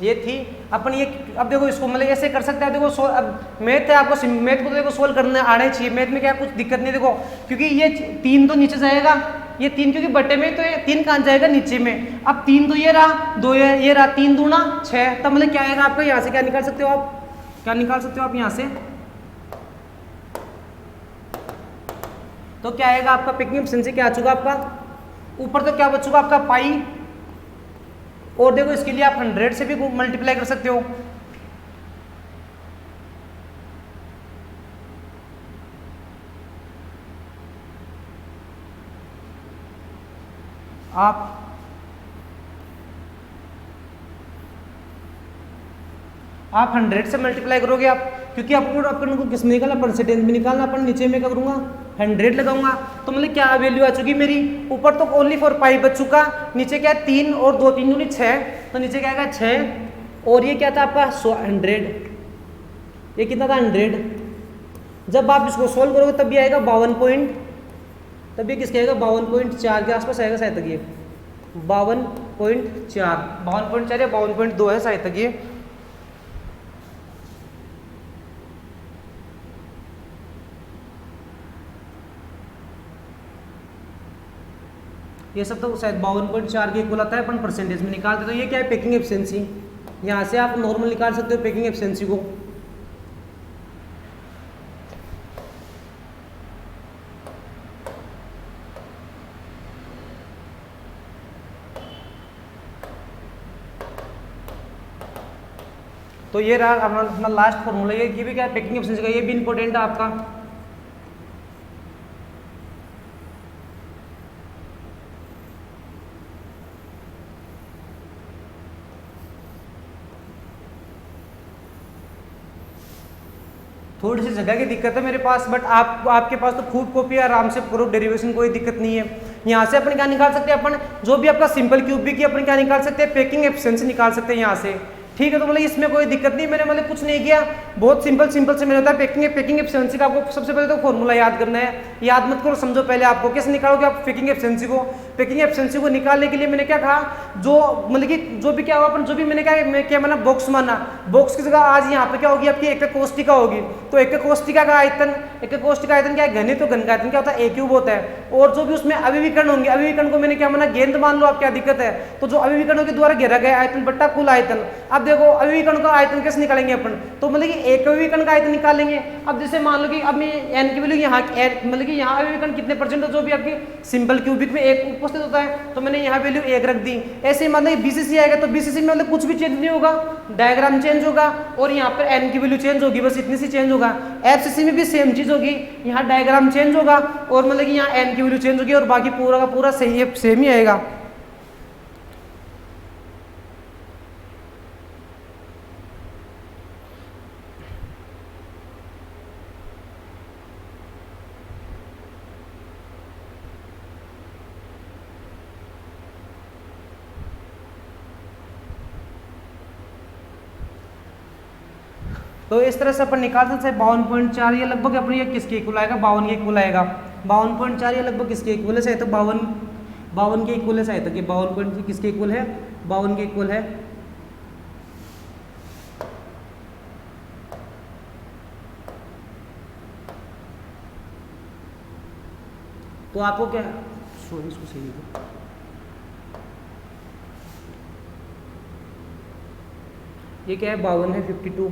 ये थी अपन ये। अब देखो इसको मतलब ऐसे कर सकते हैं, देखो अब मैथ है, आपको मैथ को तो देखो सोल्व करना आना ही चाहिए, मैथ में क्या कुछ दिक्कत नहीं। देखो क्योंकि ये 3 तो नीचे जाएगा, ये 3 क्योंकि बटे में, तो ये 3 कहाँ जाएगा नीचे में। अब 3 तो ये रहा, 2 ये रहा, 3 दूना 6, तब मतलब क्या आएगा आपका, यहाँ से क्या निकाल सकते हो आप, क्या निकाल सकते हो आप यहाँ से, तो क्या आएगा आपका पैकिंग एफिशिएंसी क्या आ चुका आपका, ऊपर तो क्या बच चुका आपका पाई, और देखो इसके लिए आप 100 से भी मल्टीप्लाई कर सकते हो। आप 100 से मल्टीप्लाई करोगे आप, क्योंकि अपन को किस में निकालना, परसेंटेज में निकालना, अपन नीचे में क्या करूंगा 100 लगाऊंगा। तो मतलब क्या वैल्यू आ चुकी मेरी, ऊपर तो ओनली फॉर पाई बच चुका, नीचे क्या है 3 और 2 3 दूनी 6, तो नीचे क्या आएगा 6 और ये क्या था आपका 100, ये कितना था 100। जब आप इसको सोल्व करोगे तब ये आएगा 52 पॉइंट, तब ये किसके आएगा 52.4 के आसपास आएगा शायद तक, ये 52.4 या 52.2 है शायद तक ये सब तो शायद 52.4 के इक्वल आता है, अपन परसेंटेज में निकालते तो ये क्या है पैकिंग एफिशिएंसी। यहाँ से आप नॉर्मल निकाल सकते हो पैकिंग एफिशिएंसी को। तो ये रहा अपना लास्ट फॉर्मूला, ये भी क्या है पैकिंग एफिशिएंसी का, ये भी इंपॉर्टेंट है आपका। थोड़ी सी जगह की दिक्कत है मेरे पास, बट आपके पास तो खूब कॉपी है, आराम से करो, डेरिवेशन कोई दिक्कत नहीं है। यहाँ से अपन क्या निकाल सकते हैं, अपन जो भी आपका सिंपल क्यूबिक की अपन क्या निकाल सकते हैं, पैकिंग एफिशिएंसी निकाल सकते हैं यहाँ से, ठीक है। तो मतलब इसमें कोई दिक्कत नहीं, मैंने मतलब कुछ नहीं किया, बहुत सिंपल से मैंने होता है पैकिंग एफिशिएंसी का। आपको सबसे पहले तो फॉर्मूला याद करना है, याद मत करो, समझो पहले आपको कैसे निकालोगे आप पैकिंग एफिशिएंसी को। पैकिंग एफिशिएंसी को निकालने के लिए मैंने क्या कहा, जो मतलब कि जो भी क्या होगा अपन, जो भी मैंने क्या माना बॉक्स माना, बॉक्स की जगह आज यहाँ पे क्या होगी आपकी एक कोष्टिका होगी। तो एक कोष्टिका का आयतन, एक कोष्टिका आयतन क्या है, घन है तो घन का आयतन क्या होता है, a क्यूब होता है। और जो भी उसमें अभिविकर्ण होंगे, अभिविकर्ण को मैंने क्या माना गेंद मान लो, आप क्या दिक्कत है। तो जो अभिविकरणों के द्वारा घेरा गया आयतन बट्टा कुल आयतन। अब देखो अभिविकर्ण का आयतन कैसे निकालेंगे अपन, तो मतलब कि एक अभिविकर्ण का आयतन निकालेंगे। अब जैसे मान लो कि अब मैं n की वैल्यू यहाँ मतलब कि यहाँ अभिविकर्ण कितने परसेंट है, जो भी आपकी सिंपल क्यूबिक में एक उपस्थित होता है, तो मैंने यहाँ वैल्यू 1 रख दी। ऐसे ही मतलब बीसीसी आएगा तो बीसीसी में मतलब कुछ भी चेंज नहीं होगा, डायग्राम चेंज होगा और यहाँ पर n की वैल्यू चेंज होगी, बस इतनी सी चेंज होगा। एफसीसी में भी सेम चीज होगी, यहाँ डायग्राम चेंज होगा और मतलब कि यहाँ n की वैल्यू चेंज होगी और बाकी पूरा का पूरा सही सेम ही आएगा। तो इस तरह से अपन निकाल सकते हैं 52.4, ये लगभग अपनी ये किसके इक्वल आएगा, 52 के इक्वल आएगा। 52.4 ये लगभग किसके इक्वल है, शायद तो 52 के इक्वल है, शायद तक 52 किसके इक्वल है, 52 के इक्वल है। तो आपको क्या, सॉरी इसको सही है, ये क्या है 52 है 52।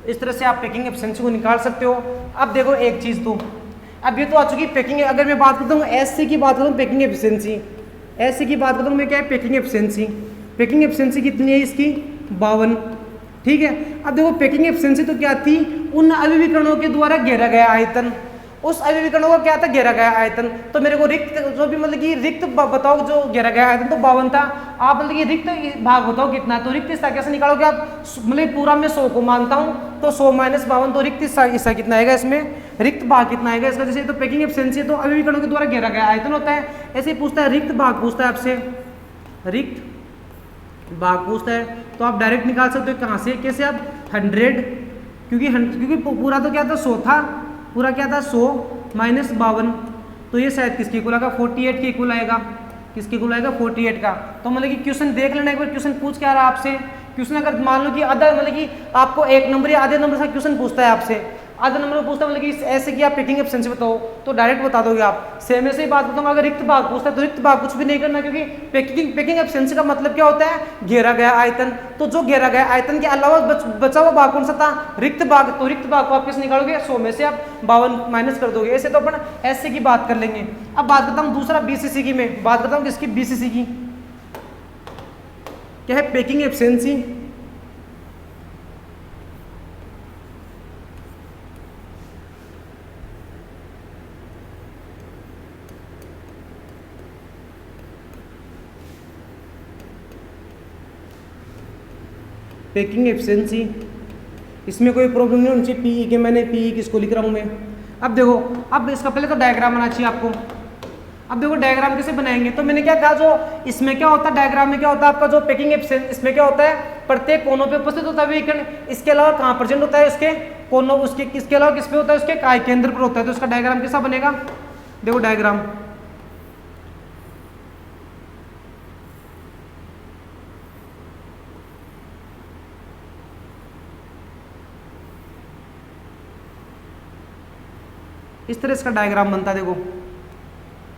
इस तरह से आप पैकिंग एफिशिएंसी को निकाल सकते हो। अब देखो एक चीज, तो अब ये तो आ चुकी पैकिंग, अगर मैं बात करता हूँ एससी की बात करूँ पैकिंग एफिशिएंसी, एससी की बात करता हूँ मैं क्या है पैकिंग एफिशिएंसी। पैकिंग एफिशिएंसी कितनी है इसकी 52, ठीक है। अब देखो पैकिंग एफिशिएंसी तो क्या थी, उन अभिविकरणों के द्वारा घेरा गया आयतन, उस अभिविकरणों का क्या था घेरा गया आयतन। तो मेरे को रिक्त जो भी मतलब कि रिक्त बताओ जो घेरा गया आयतन तो 52 था। आप मतलब कि रिक्त भाग बताओ कितना है, तो रिक्त हिस्सा कैसे निकालोगे आप, मतलब पूरा मैं 100 को मानता हूँ तो 100 - 52, तो रिक्त हिस्सा कितना आएगा इसमें, रिक्त भाग कितना आएगा इसका। जैसे तो पैकिंग एफिशिएंसी तो अभिविकरणों के द्वारा घेरा गया आयतन होता है, ऐसे ही पूछता है रिक्त भाग, पूछता है आपसे रिक्त भाग पूछता है, तो आप डायरेक्ट निकाल सकते हो कहाँ से, कैसे आप 100, क्योंकि पूरा तो क्या था 100 था, पूरा क्या था 100 - 52, तो ये शायद किसके इक्वल आएगा 48 के इक्वल आएगा, किसके इक्वल आएगा 48 का। तो मतलब कि क्वेश्चन देख लेना एक बार, क्वेश्चन पूछ क्या रहा है आपसे। क्वेश्चन अगर मान लो कि आधा मतलब कि आपको 1 नंबर या आधे नंबर का क्वेश्चन पूछता है आपसे, आधा नंबर पूछता है मतलब कि ऐसे कि आप पैकिंग एफिशिएंसी बताओ, तो डायरेक्ट बता दोगे आप। सेम ऐसे ही बात बताऊंगा, अगर रिक्त भाग पूछता है तो रिक्त भाग कुछ भी नहीं करना, क्योंकि पैकिंग एफिशिएंसी का मतलब क्या होता है घेरा गया आयतन। तो जो घेरा गया आयतन के अलावा बचा हुआ भाग कौन सा था, रिक्त भाग। तो रिक्त भाग को आप कैसे निकालोगे, 100 में से आप 52 माइनस कर दोगे। ऐसे तो अपन ऐसे की बात कर लेंगे। अब बात करता हूँ दूसरा बीसीसी की, मैं बात करता हूँ किसकी, बीसीसी की। क्या है पैकिंग एफिशिएंसी, पैकिंग एफिशिएंसी, इसमें कोई प्रॉब्लम नहीं होनी चाहिए। पीई के मैंने पीई किसको लिख रहा हूँ मैं। अब देखो, अब इसका पहले तो डायग्राम बनाना चाहिए आपको। अब देखो डायग्राम कैसे बनाएंगे, तो मैंने क्या कहा, जो इसमें क्या होता है, डायग्राम में क्या होता है आपका जो पैकिंग एफिशिएंसी, इसमें क्या होता है, प्रत्येक कोनों पे उपस्थित होता है विकर्ण। इसके अलावा कहाँ प्रेजेंट होता है, उसके कोनों, उसके इसके अलावा किस पे होता है, उसके काय केंद्र पर होता है। तो इसका डायग्राम कैसा बनेगा, देखो डायग्राम, इस तरह इसका डायग्राम बनता है। देखो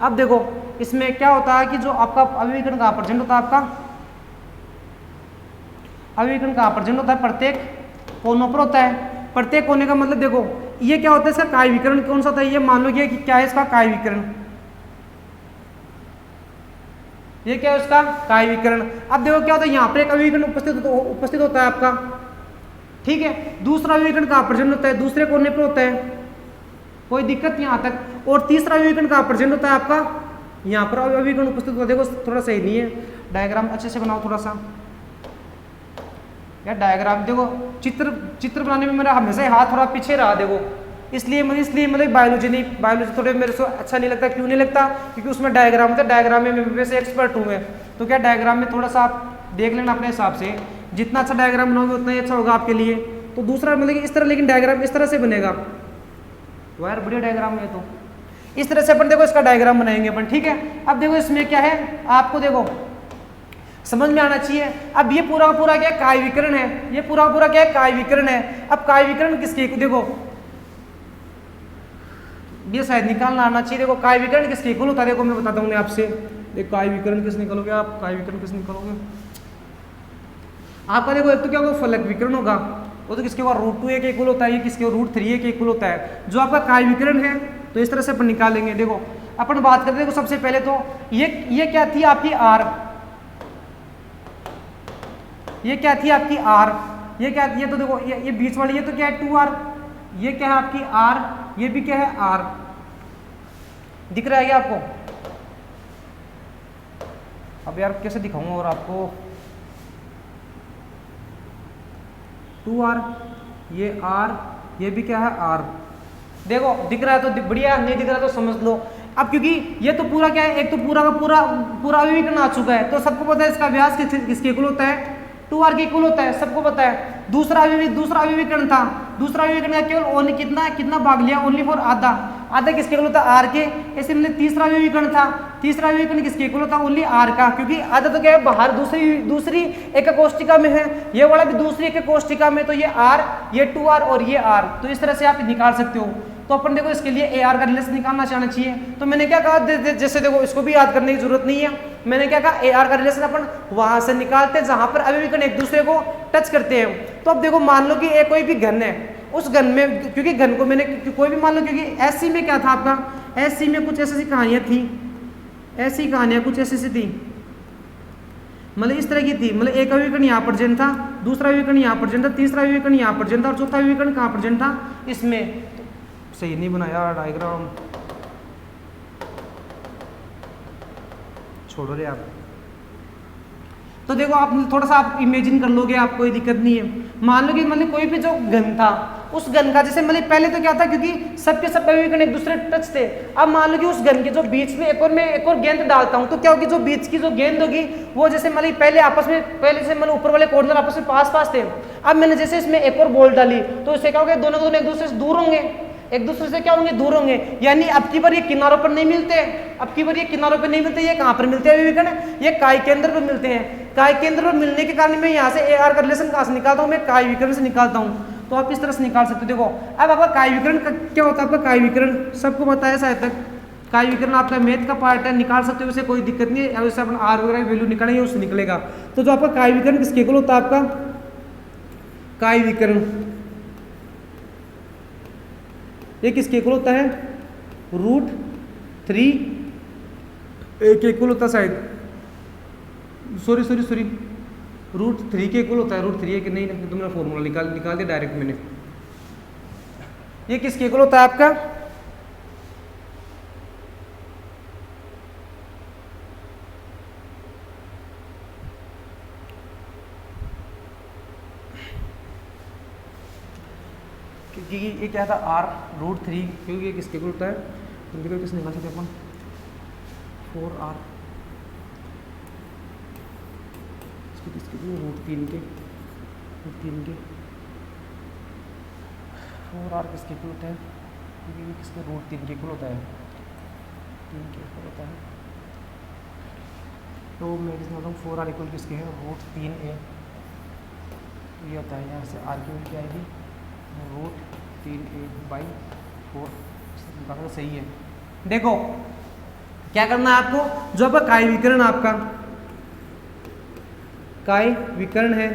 अब देखो इसमें क्या होता है कि जो आपका अभिविकर्ण कहाँ प्रेजेंट होता है, आपका अभिविकर्ण कहाँ प्रेजेंट होता है, प्रत्येक कोनों पर होता है। प्रत्येक कोने का मतलब देखो ये क्या होता है, इसका काय विकर्ण कौन सा होता है, ये मान लो कि क्या है इसका काय विकर्ण, ये क्या है उसका काय विकर्ण। अब देखो क्या होता है, यहाँ पर एक अभिविकर्ण उपस्थित होता है आपका, ठीक है। दूसरा अभिविकर्ण कहाँ प्रेजेंट होता है, दूसरे कोने पर होता है, कोई दिक्कत यहाँ तक। और तीसरा अभिविकर्ण कहाँ प्रेजेंट होता है आपका, यहाँ पर अभिविकर्ण उपस्थित होता है। देखो थोड़ा सही नहीं है, डायग्राम अच्छे से बनाओ थोड़ा सा यार। डायग्राम देखो, चित्र बनाने में मेरा हमेशा हाथ थोड़ा पीछे रहा, देखो इसलिए मतलब बायोलॉजी थोड़े मेरे से अच्छा नहीं लगता। क्यों नहीं लगता, क्योंकि उसमें डायग्राम होता है, डायग्राम में मैं वैसे एक्सपर्ट हूँ मैं। तो क्या डायग्राम में थोड़ा सा आप देख लेना अपने हिसाब से, जितना अच्छा डायग्राम बनाओगे उतना ही अच्छा होगा आपके लिए। तो दूसरा मतलब इस तरह, लेकिन डायग्राम इस तरह से बनेगा, यार बढ़िया डायग्राम है। तो इस तरह से अपन देखो इसका डायग्राम बनाएंगे अपन, ठीक है। अब देखो इसमें क्या है, आपको देखो समझ में आना चाहिए। अब ये पूरा पूरा क्या काय विकर्ण है, ये पूरा पूरा क्या है काय विकर्ण है। अब काय विकर्ण किसके, देखो ये शायद निकालना आना चाहिए। देखो काय विकर्ण किसके इक्वल होता है, देखो मैं बताता हूँ आपसे। देखो काय विकर्ण किस निकालोगे आप, काय विकर्ण किस निकालोगे आपका, देखो एक तो क्या होगा फलक विकर्ण होगा, वो तो किसके ऊपर √2a के इक्वल होता है, ये किसके √3a के इक्वल होता है। जो आपका काय विकर्ण है तो इस तरह से अपन निकालेंगे। देखो अपन बात करते हैं, देखो सबसे पहले तो ये क्या थी आपकी r, ये क्या थी आपकी r, ये क्या, ये तो देखो ये बीच वाली, ये तो क्या है 2r, ये क्या है आपकी r, ये भी क्या है r, दिख रहा है क्या आपको। अब यार कैसे दिखाऊंगा और आपको, 2r, ये r, ये भी क्या है r, देखो दिख रहा है तो बढ़िया, नहीं दिख रहा तो समझ लो। अब क्योंकि ये तो पूरा क्या है, एक तो पूरा का पूरा अभिविकर्ण आ चुका है, तो सबको पता है इसका व्यास किसके इक्वल होता है, 2r के इक्वल होता है, सबको पता है। दूसरा अभिविकर्ण था, दूसरा अभिविकर्ण का केवल ओनली कितना भाग लिया, ओनली फॉर आधा किसके इक्वल होता है, r के। ऐसे मतलब तीसरा अभिविकर्ण था, तीसरा अभिविकर्ण किसके इक्वल होता है, ओनली r का, क्योंकि आधा तो क्या है बाहर दूसरी एक कोष्टिका में है, ये वाला भी दूसरी एक कोष्टिका में, तो ये r, ये 2r और ये r, तो इस तरह से आप निकाल सकते हो। तो अपन देखो इसके लिए AR का रिलेशन निकालना चाहना चाहिए। तो मैंने क्या कहा, जैसे देखो इसको भी याद करने की जरूरत नहीं है, मैंने क्या कहा AR का रिलेशन अपन वहां से निकालते हैं जहां पर अभिविकर्ण एक दूसरे को टच करते हैं। तो अब देखो मान लो कि एक कोई भी घन है, उस घन में, क्योंकि घन को मैंने कोई भी मान लो, क्योंकि SC में क्या था आपका, SC में कुछ ऐसी कहानियां थी, ऐसी कहानियां कुछ ऐसी थी, मतलब इस तरह की थी, मतलब एक अभिविकर्ण यहाँ प्रेजेंट था, दूसरा अभिविकर्ण यहाँ प्रेजेंट था, तीसरा अभिविकर्ण यहाँ प्रेजेंट था और चौथा अभिविकर्ण कहाँ प्रेजेंट था, इसमें। सही नहीं बनाया डायग्राम, छोड़ो रे आप। तो देखो आप थोड़ा सा आप इमेजिन कर लोगे, आप कोई दिक्कत नहीं है। मान लो कि मतलब कोई भी जो घन था, उस घन का जैसे मतलब पहले तो क्या था, क्योंकि सबके सब अभिविकर्ण एक दूसरे टच थे। अब मान लो कि उस घन के जो बीच में एक और गेंद डालता हूँ, तो क्या होगी, जो बीच की जो गेंद होगी वो जैसे मतलब पहले आपस में, पहले जैसे मतलब ऊपर वाले कॉर्नर आपस में पास थे, अब मैंने जैसे इसमें एक और बॉल डाली, तो इससे क्या होगा, दोनों एक दूसरे से दूर होंगे, एक दूसरे से क्या होंगे, दूर होंगे। यानी अब की बार ये किनारों पर नहीं मिलते, अब की बार ये किनारों पर नहीं मिलते, ये कहाँ पर मिलते हैं अभिविकर्ण, ये काय केंद्र पर मिलते हैं। काय केंद्र पर मिलने के कारण मैं यहाँ से AR का रिलेशन कहाँ से निकालता हूँ, मैं काय विकर्ण से निकालता हूँ। तो आप इस तरह से निकाल सकते हो। देखो अब आपका काय विकर्ण क्या होता है, आपका काय विकर्ण सबको बताया शायद तक, काय विकर्ण आपका मैथ का पार्ट है, निकाल सकते हो, वैसे कोई दिक्कत नहीं है। वैसे अपन R वगैरह वैल्यू निकालेंगे उससे निकलेगा। तो जो आपका काय विकर्ण किसके इक्वल होता है, आपका काय विकर्ण ये किसके इक्वल होता है, √3a के इक्वल होता है शायद, सॉरी √3 के इक्वल होता है, √3 के नहीं, तो मेरा फॉर्मूला निकाल दिया डायरेक्ट मैंने। ये किसके इक्वल होता है आपका, क्योंकि ये क्या था r√3, क्योंकि ये किसके इक्वल होता है, तो किस निकाल सकते अपन 4r किसके √3 के 4r किसके इक्वल होता है, क्योंकि ये किसके √3 के इक्वल होता है, 3 के इक्वल होता है। तो मैं किस निकालता हूँ 4r इक्वल किसके है √3a, ये होता है, यहाँ से r की वैल्यू क्या आएगी √3a/4, निकालना सही है। देखो क्या करना है आपको, जो आपका काय विकर्ण आपका काय विकर्ण है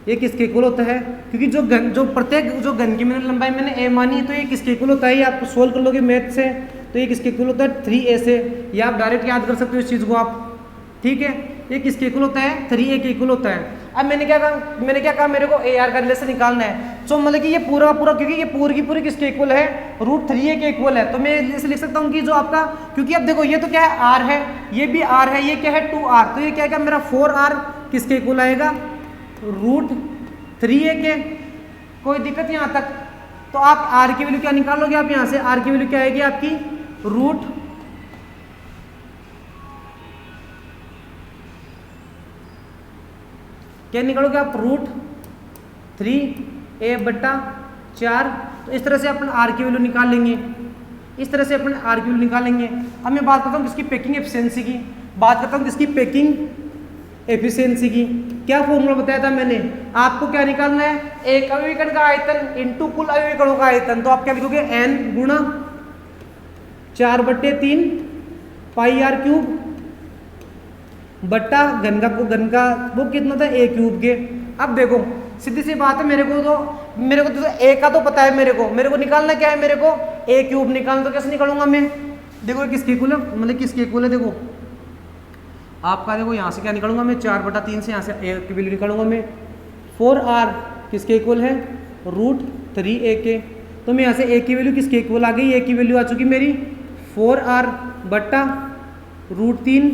ये किसके इक्वल होता है, क्योंकि जो प्रत्येक जो घन की मैंने लंबाई मैंने a मानी है, तो ये किसके इक्वल होता है, ये आप सोल्व कर लोगे मैथ से, तो ये किसके इक्वल होता है 3a से, ये आप डायरेक्ट याद कर सकते हो इस चीज़ को आप, ठीक है। ये किसके इक्वल होता है 3a के इक्वल होता है। अब मैंने क्या कहा मेरे को ar का रिलेशन निकालना है, तो मतलब कि ये पूरा क्योंकि ये पूरी की पूरी किसके इक्वल है √3a के इक्वल है, तो मैं इसे लिख सकता हूँ कि जो आपका, क्योंकि अब देखो ये तो क्या है r है, ये भी r है, ये क्या है 2r, तो ये क्या है मेरा 4r किसके इक्वल आएगा √3a के। कोई दिक्कत यहाँ तक, तो आप r की वैल्यू क्या निकालोगे, आप यहाँ से r की वैल्यू क्या आएगी आपकी क्या निकालोगे आप √3a/4, तो इस तरह से अपन r की वैल्यू निकाल लेंगे, इस तरह से अपन r की वैल्यू निकालेंगे। अब मैं बात करता हूँ किसकी पैकिंग एफिशिएंसी की, बात करता हूँ किसकी पैकिंग एफिशिएंसी की। क्या फॉर्मूला बताया था मैंने आपको, क्या निकालना है, एक अवयवीकरण का आयतन इंटू कुल अवयवीकरणों का आयतन, तो आप क्या लिखोगे n गुणा 4/3 πr³ बट्टा घन का वो कितना था a³ के। अब देखो सीधी सी बात है, मेरे को तो a का तो पता है, मेरे को निकालना क्या है, मेरे को a³ निकालना, तो कैसे निकालूंगा मैं, देखो किसके इक्वल है, मतलब किसके इक्वल है, देखो आपका, देखो यहाँ से क्या निकालूंगा मैं 4/3 से यहाँ से a की वैल्यू निकालूंगा मैं, 4r किसके इक्वल है √3a के, तो मैं यहाँ से a की वैल्यू किसके इक्वल आ गई, a की वैल्यू आ चुकी मेरी 4r बट्टा √3,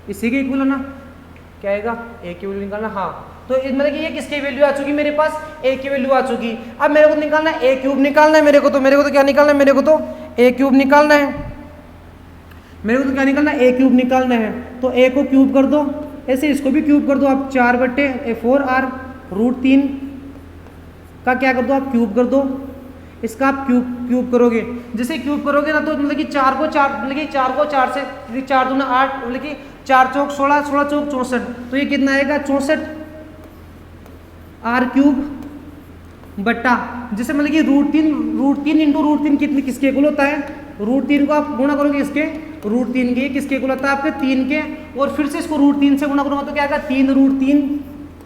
इसी के इक्वल है ना, क्या आएगा a की वैल्यू निकालना, हाँ, तो मतलब कि ये किसकी वैल्यू आ चुकी मेरे पास, a की वैल्यू आ चुकी। अब मेरे को निकालना है a³ निकालना है, मेरे को तो क्या निकालना है, मेरे को तो a³ निकालना है, मेरे को तो क्या निकालना है a³ निकालना है, तो a को क्यूब कर दो, ऐसे इसको भी क्यूब कर दो आप, 4/4r √3 का क्या कर दो आप क्यूब कर दो, इसका आप क्यूब करोगे, जैसे क्यूब करोगे ना, तो मतलब कि 4 को 4 से 4 दूना 8, मतलब कि 4 चौक 16, 16 चौक 64, तो ये कितना आएगा 64 r³ बट्टा, जैसे मतलब कि √3 इंटू √3 कितनी किसके इक्वल होता है, √3 को आप गुणा करोगे इसके √3 के, किसके इक्वल होता है आपके 3 के, और फिर से इसको √3 से गुणा करूंगा तो क्या आएगा 3√3,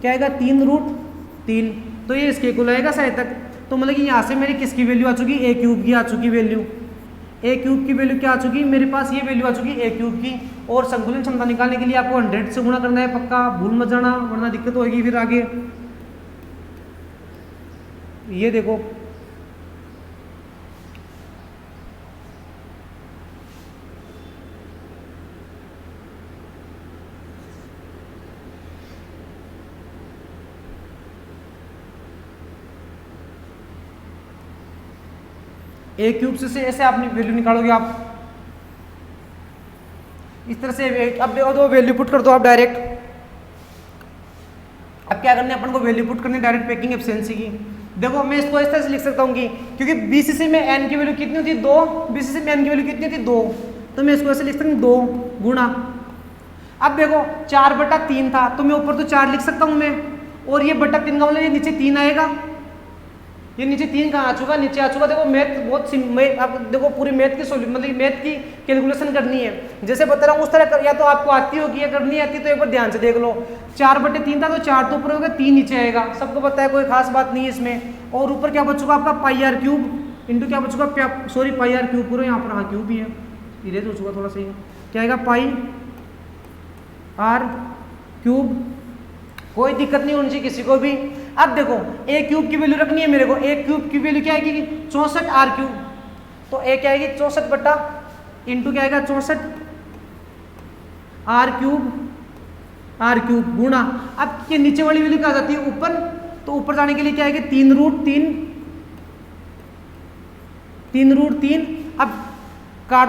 क्या आएगा 3√3, तो ये इसके इक्वल आएगा शायद तक। तो मतलब कि यहाँ से मेरी किसकी वैल्यू आ चुकी, a³ की आ चुकी वैल्यू, a³ की वैल्यू क्या आ चुकी मेरे पास, ये वैल्यू आ चुकी a³ की। और संकुलन क्षमता निकालने के लिए आपको 100 से गुणा करना है, पक्का भूल मत जाना, वरना दिक्कत होगी फिर आगे। ये देखो a³ से ऐसे आप वैल्यू निकालोगे आप इस तरह से। अब देखो तो वैल्यू पुट कर दो आप डायरेक्ट। अब क्या करना है अपन को, वैल्यू पुट करनी डायरेक्ट पैकिंग एफिशिएंसी की। देखो मैं इसको इस तरह से लिख सकता हूँ कि क्योंकि बीसीसी में n की वैल्यू कितनी होती है 2, बीसीसी में n की वैल्यू कितनी होती है 2, तो मैं इसको ऐसे लिख सकता हूँ 2 गुणा। अब देखो 4/3 था तो मैं ऊपर तो 4 लिख सकता हूँ मैं, और ये बटा 3 का मतलब ये नीचे 3 आएगा, ये नीचे 3 कहाँ आ चुका, नीचे आ चुका। देखो मैथ बहुत अब देखो पूरी मैथ की मतलब मैथ की कैलकुलेशन करनी है, जैसे बता रहा हूँ उस तरह या तो आपको आती होगी या करनी आती तो एक बार ध्यान से देख लो। 4/3 था तो 4 तो ऊपर होगा, 3 नीचे आएगा, सबको पता है, कोई खास बात नहीं है इसमें। और ऊपर क्या बच चुका आपका πr³ इंटू क्या बच चुका, सॉरी πr³ पूरा यहाँ पर, हाँ क्यूब भी है, इरेज हो चुका थोड़ा सही, क्या आएगा πr³ क्यूब, कोई दिक्कत नहीं होनी चाहिए किसी को भी। अब देखो ए क्यूब की वैल्यू रखनी है मेरे को, ए क्यूब की वैल्यू क्या आएगी 64 आर क्यूब, तो ए क्या आएगी 64 बटा इंटू क्या आएगा 64 आर क्यूब गुणा, अब ये नीचे वाली वैल्यू क्या आ जाती है ऊपर, तो ऊपर जाने के लिए क्या आएगी 3√3, अब काट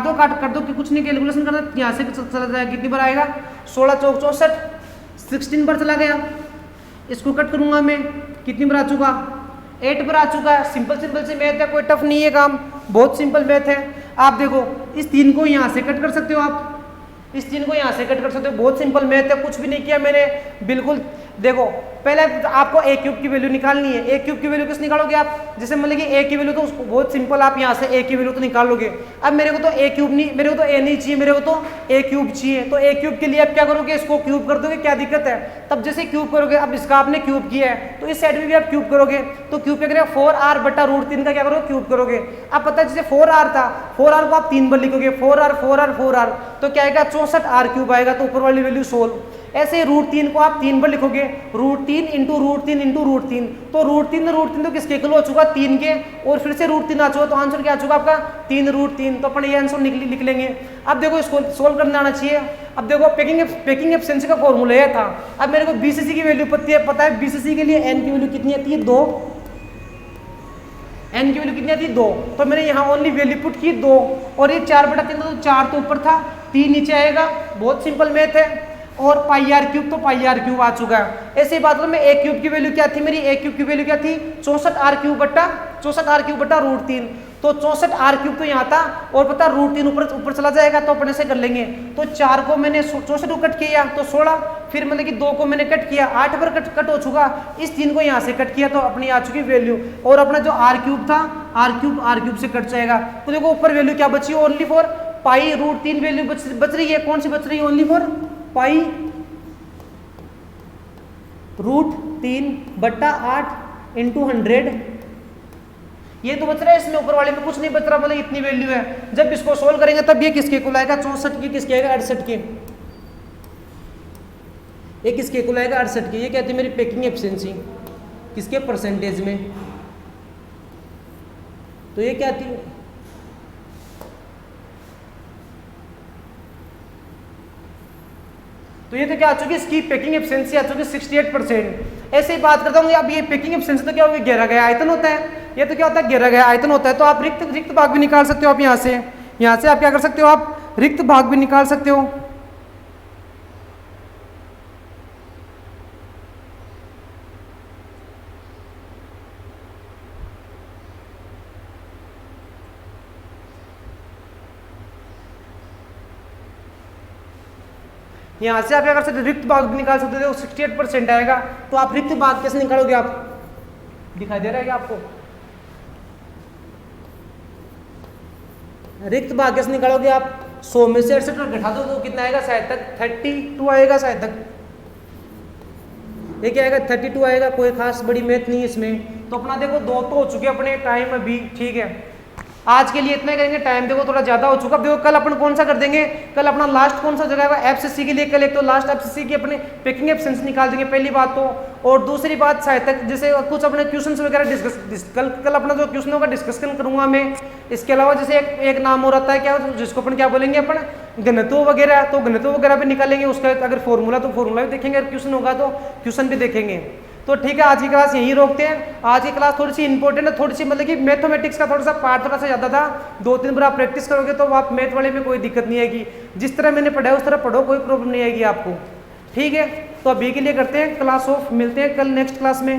दो कि कुछ नहीं कैलकुलेशन करना, यहाँ से चला जाएगा कितनी बार आएगा 16 चौक 64, 16 बार चला गया, इसको कट करूंगा मैं, कितनी बार आ चुका 8 बार आ चुका है। सिंपल से मैथ है, कोई टफ नहीं है काम, बहुत सिंपल मैथ है। आप देखो इस 3 को यहाँ से कट कर सकते हो, आप इस 3 को यहाँ से कट कर सकते हो, बहुत सिंपल मैथ है, कुछ भी नहीं किया मैंने बिल्कुल। देखो पहले आपको ए क्यूब की वैल्यू निकालनी है, ए क्यूब की वैल्यू किस निकालोगे आप, जैसे मतलब कि ए की वैल्यू तो उसको बहुत सिंपल, आप यहाँ से ए की वैल्यू तो निकाल लोगे। अब मेरे को तो ए क्यूब नहीं, मेरे को तो ए नहीं चाहिए, मेरे को तो ए क्यूब चाहिए, तो ए क्यूब के लिए आप क्या करोगे, इसको क्यूब कर दोगे, क्या दिक्कत है। तब जैसे क्यूब करोगे, अब इसका आपने क्यूब किया है तो इस साइड में भी आप क्यूब करोगे, तो क्यूब क्या करेगा 4r बटा √3 का क्या करोगे क्यूब करोगे। अब पता है जैसे 4r था, 4r को आप 3 बार लिखोगे, 4r तो क्या आएगा 64 आर क्यूब आएगा, तो ऊपर वाली वैल्यू सोल्व। ऐसे √3 को आप 3 बार लिखोगे, √3 इंटू √3, तो √3 तो किसके इक्वल हो चुका 3 के, और फिर से √3 आ चुका, तो आंसर क्या आ चुका आपका 3√3, तो अपन ये आंसर लिख लेंगे। अब देखो इसको सोल्व करना आना चाहिए। अब देखो पैकिंग एफिशिएंसी का फॉर्मूला यह था। अब मेरे को बीसीसी की वैल्यू पता है, बीसीसी के लिए एन की वैल्यू कितनी आती है 2, एन की वैल्यू कितनी आती है 2, तो मैंने यहाँ ओनली वैल्यू पुट की 2, और ये 4/3 तो 4 तो ऊपर था, 3 नीचे आएगा, बहुत सिंपल मैथ है। और पाई आर क्यूब, तो पाई आर क्यूब आ चुका है। ऐसे बात में ए क्यूब की वैल्यू क्या थी, मेरी ए क्यूब की वैल्यू क्या थी 64 आर क्यूब बटा √3, तो 64 आर क्यूब तो यहाँ था, और पता √3 ऊपर चला जाएगा, तो अपने से कर लेंगे। तो 4 को मैंने 64 को कट किया तो 16, फिर मतलब कि 2 को मैंने कट किया, 8 बार कट हो चुका, इस 3 को यहाँ से कट किया, तो अपनी आ चुकी वैल्यू। और अपना जो आर क्यूब था, आर क्यूब से कट जाएगा, तो देखो ऊपर वैल्यू क्या बची, ओनली फॉर पाई √3 वैल्यू बच रही है। कौन सी बच रही है, ओनली फॉर पाई √3 बटा 8 इंटू 100, ये तो बच रहा है, इसमें ऊपर वाले में कुछ नहीं बच रहा, मतलब इतनी वैल्यू है। जब इसको सोल्व करेंगे तब ये किसके इक्वल आएगा 64 की, किसके आएगा 68 के, ये किसके इक्वल आएगा 68 की। ये कहती है मेरी पैकिंग एफिशिएंसी किसके परसेंटेज में, तो ये क्या आती है, तो ये तो क्या आ चुकी है, इसकी पैकिंग एफिशिएंसी आ चुकी है 68%। ऐसे ही बात करता हूँ, अब ये पैकिंग एफिशिएंसी तो क्या होगी, घेरा गया आयतन होता है, ये तो क्या होता है घेरा गया आयतन होता है। तो आप रिक्त भाग भी निकाल सकते हो, आप यहाँ से आप क्या कर सकते हो, आप रिक्त भाग भी निकाल सकते हो। यहाँ से आप क्या कर सकते हो, रिक्त भाग भी निकाल सकते हो, 68% आएगा। तो आप रिक्त भाग कैसे निकालोगे, आप दिखाई दे रहा है क्या आपको, रिक्त भाग कैसे निकालोगे आप, 100 में से 68 घटा दो तो कितना आएगा, शायद तक 32 आएगा, शायद तक ये क्या आएगा 32 आएगा। कोई खास बड़ी मैथ नहीं है इसमें। तो अपना देखो 2 तो हो चुके अपने टाइम अभी, ठीक है। आज के लिए इतना ही करेंगे, टाइम देखो थोड़ा ज्यादा हो चुका। देखो कल अपन कौन सा कर देंगे, कल अपना लास्ट कौन सा जगह है एफसीसी के लिए, कल एक तो लास्ट एफसीसी की अपने पैकिंग एफिशिएंसी निकाल देंगे, पहली बात तो। और दूसरी बात शायद तक जैसे कुछ अपने क्वेश्चंस वगैरह कल अपना जो क्वेश्चन होगा डिस्कशन करूंगा मैं। इसके अलावा जैसे एक नाम हो रहता है क्या, जिसको अपन क्या बोलेंगे अपन घनत्व वगैरह, तो घनत्व वगैरह भी निकालेंगे, उसका अगर फॉर्मूला तो फॉर्मूला भी देखेंगे, अगर क्वेश्चन होगा तो क्वेश्चन भी देखेंगे। तो ठीक है, आज की क्लास यहीं रोकते हैं। आज की क्लास थोड़ी सी इंपॉर्टेंट है, थोड़ी सी मतलब कि मैथमेटिक्स का थोड़ा सा पार्ट थोड़ा सा ज़्यादा था। 2-3 बार आप प्रैक्टिस करोगे तो आप मैथ वाले में कोई दिक्कत नहीं आएगी। जिस तरह मैंने पढ़ाया उस तरह पढ़ो, कोई प्रॉब्लम नहीं आएगी आपको, ठीक है। तो अभी के लिए करते हैं क्लास ऑफ, मिलते हैं कल नेक्स्ट क्लास में।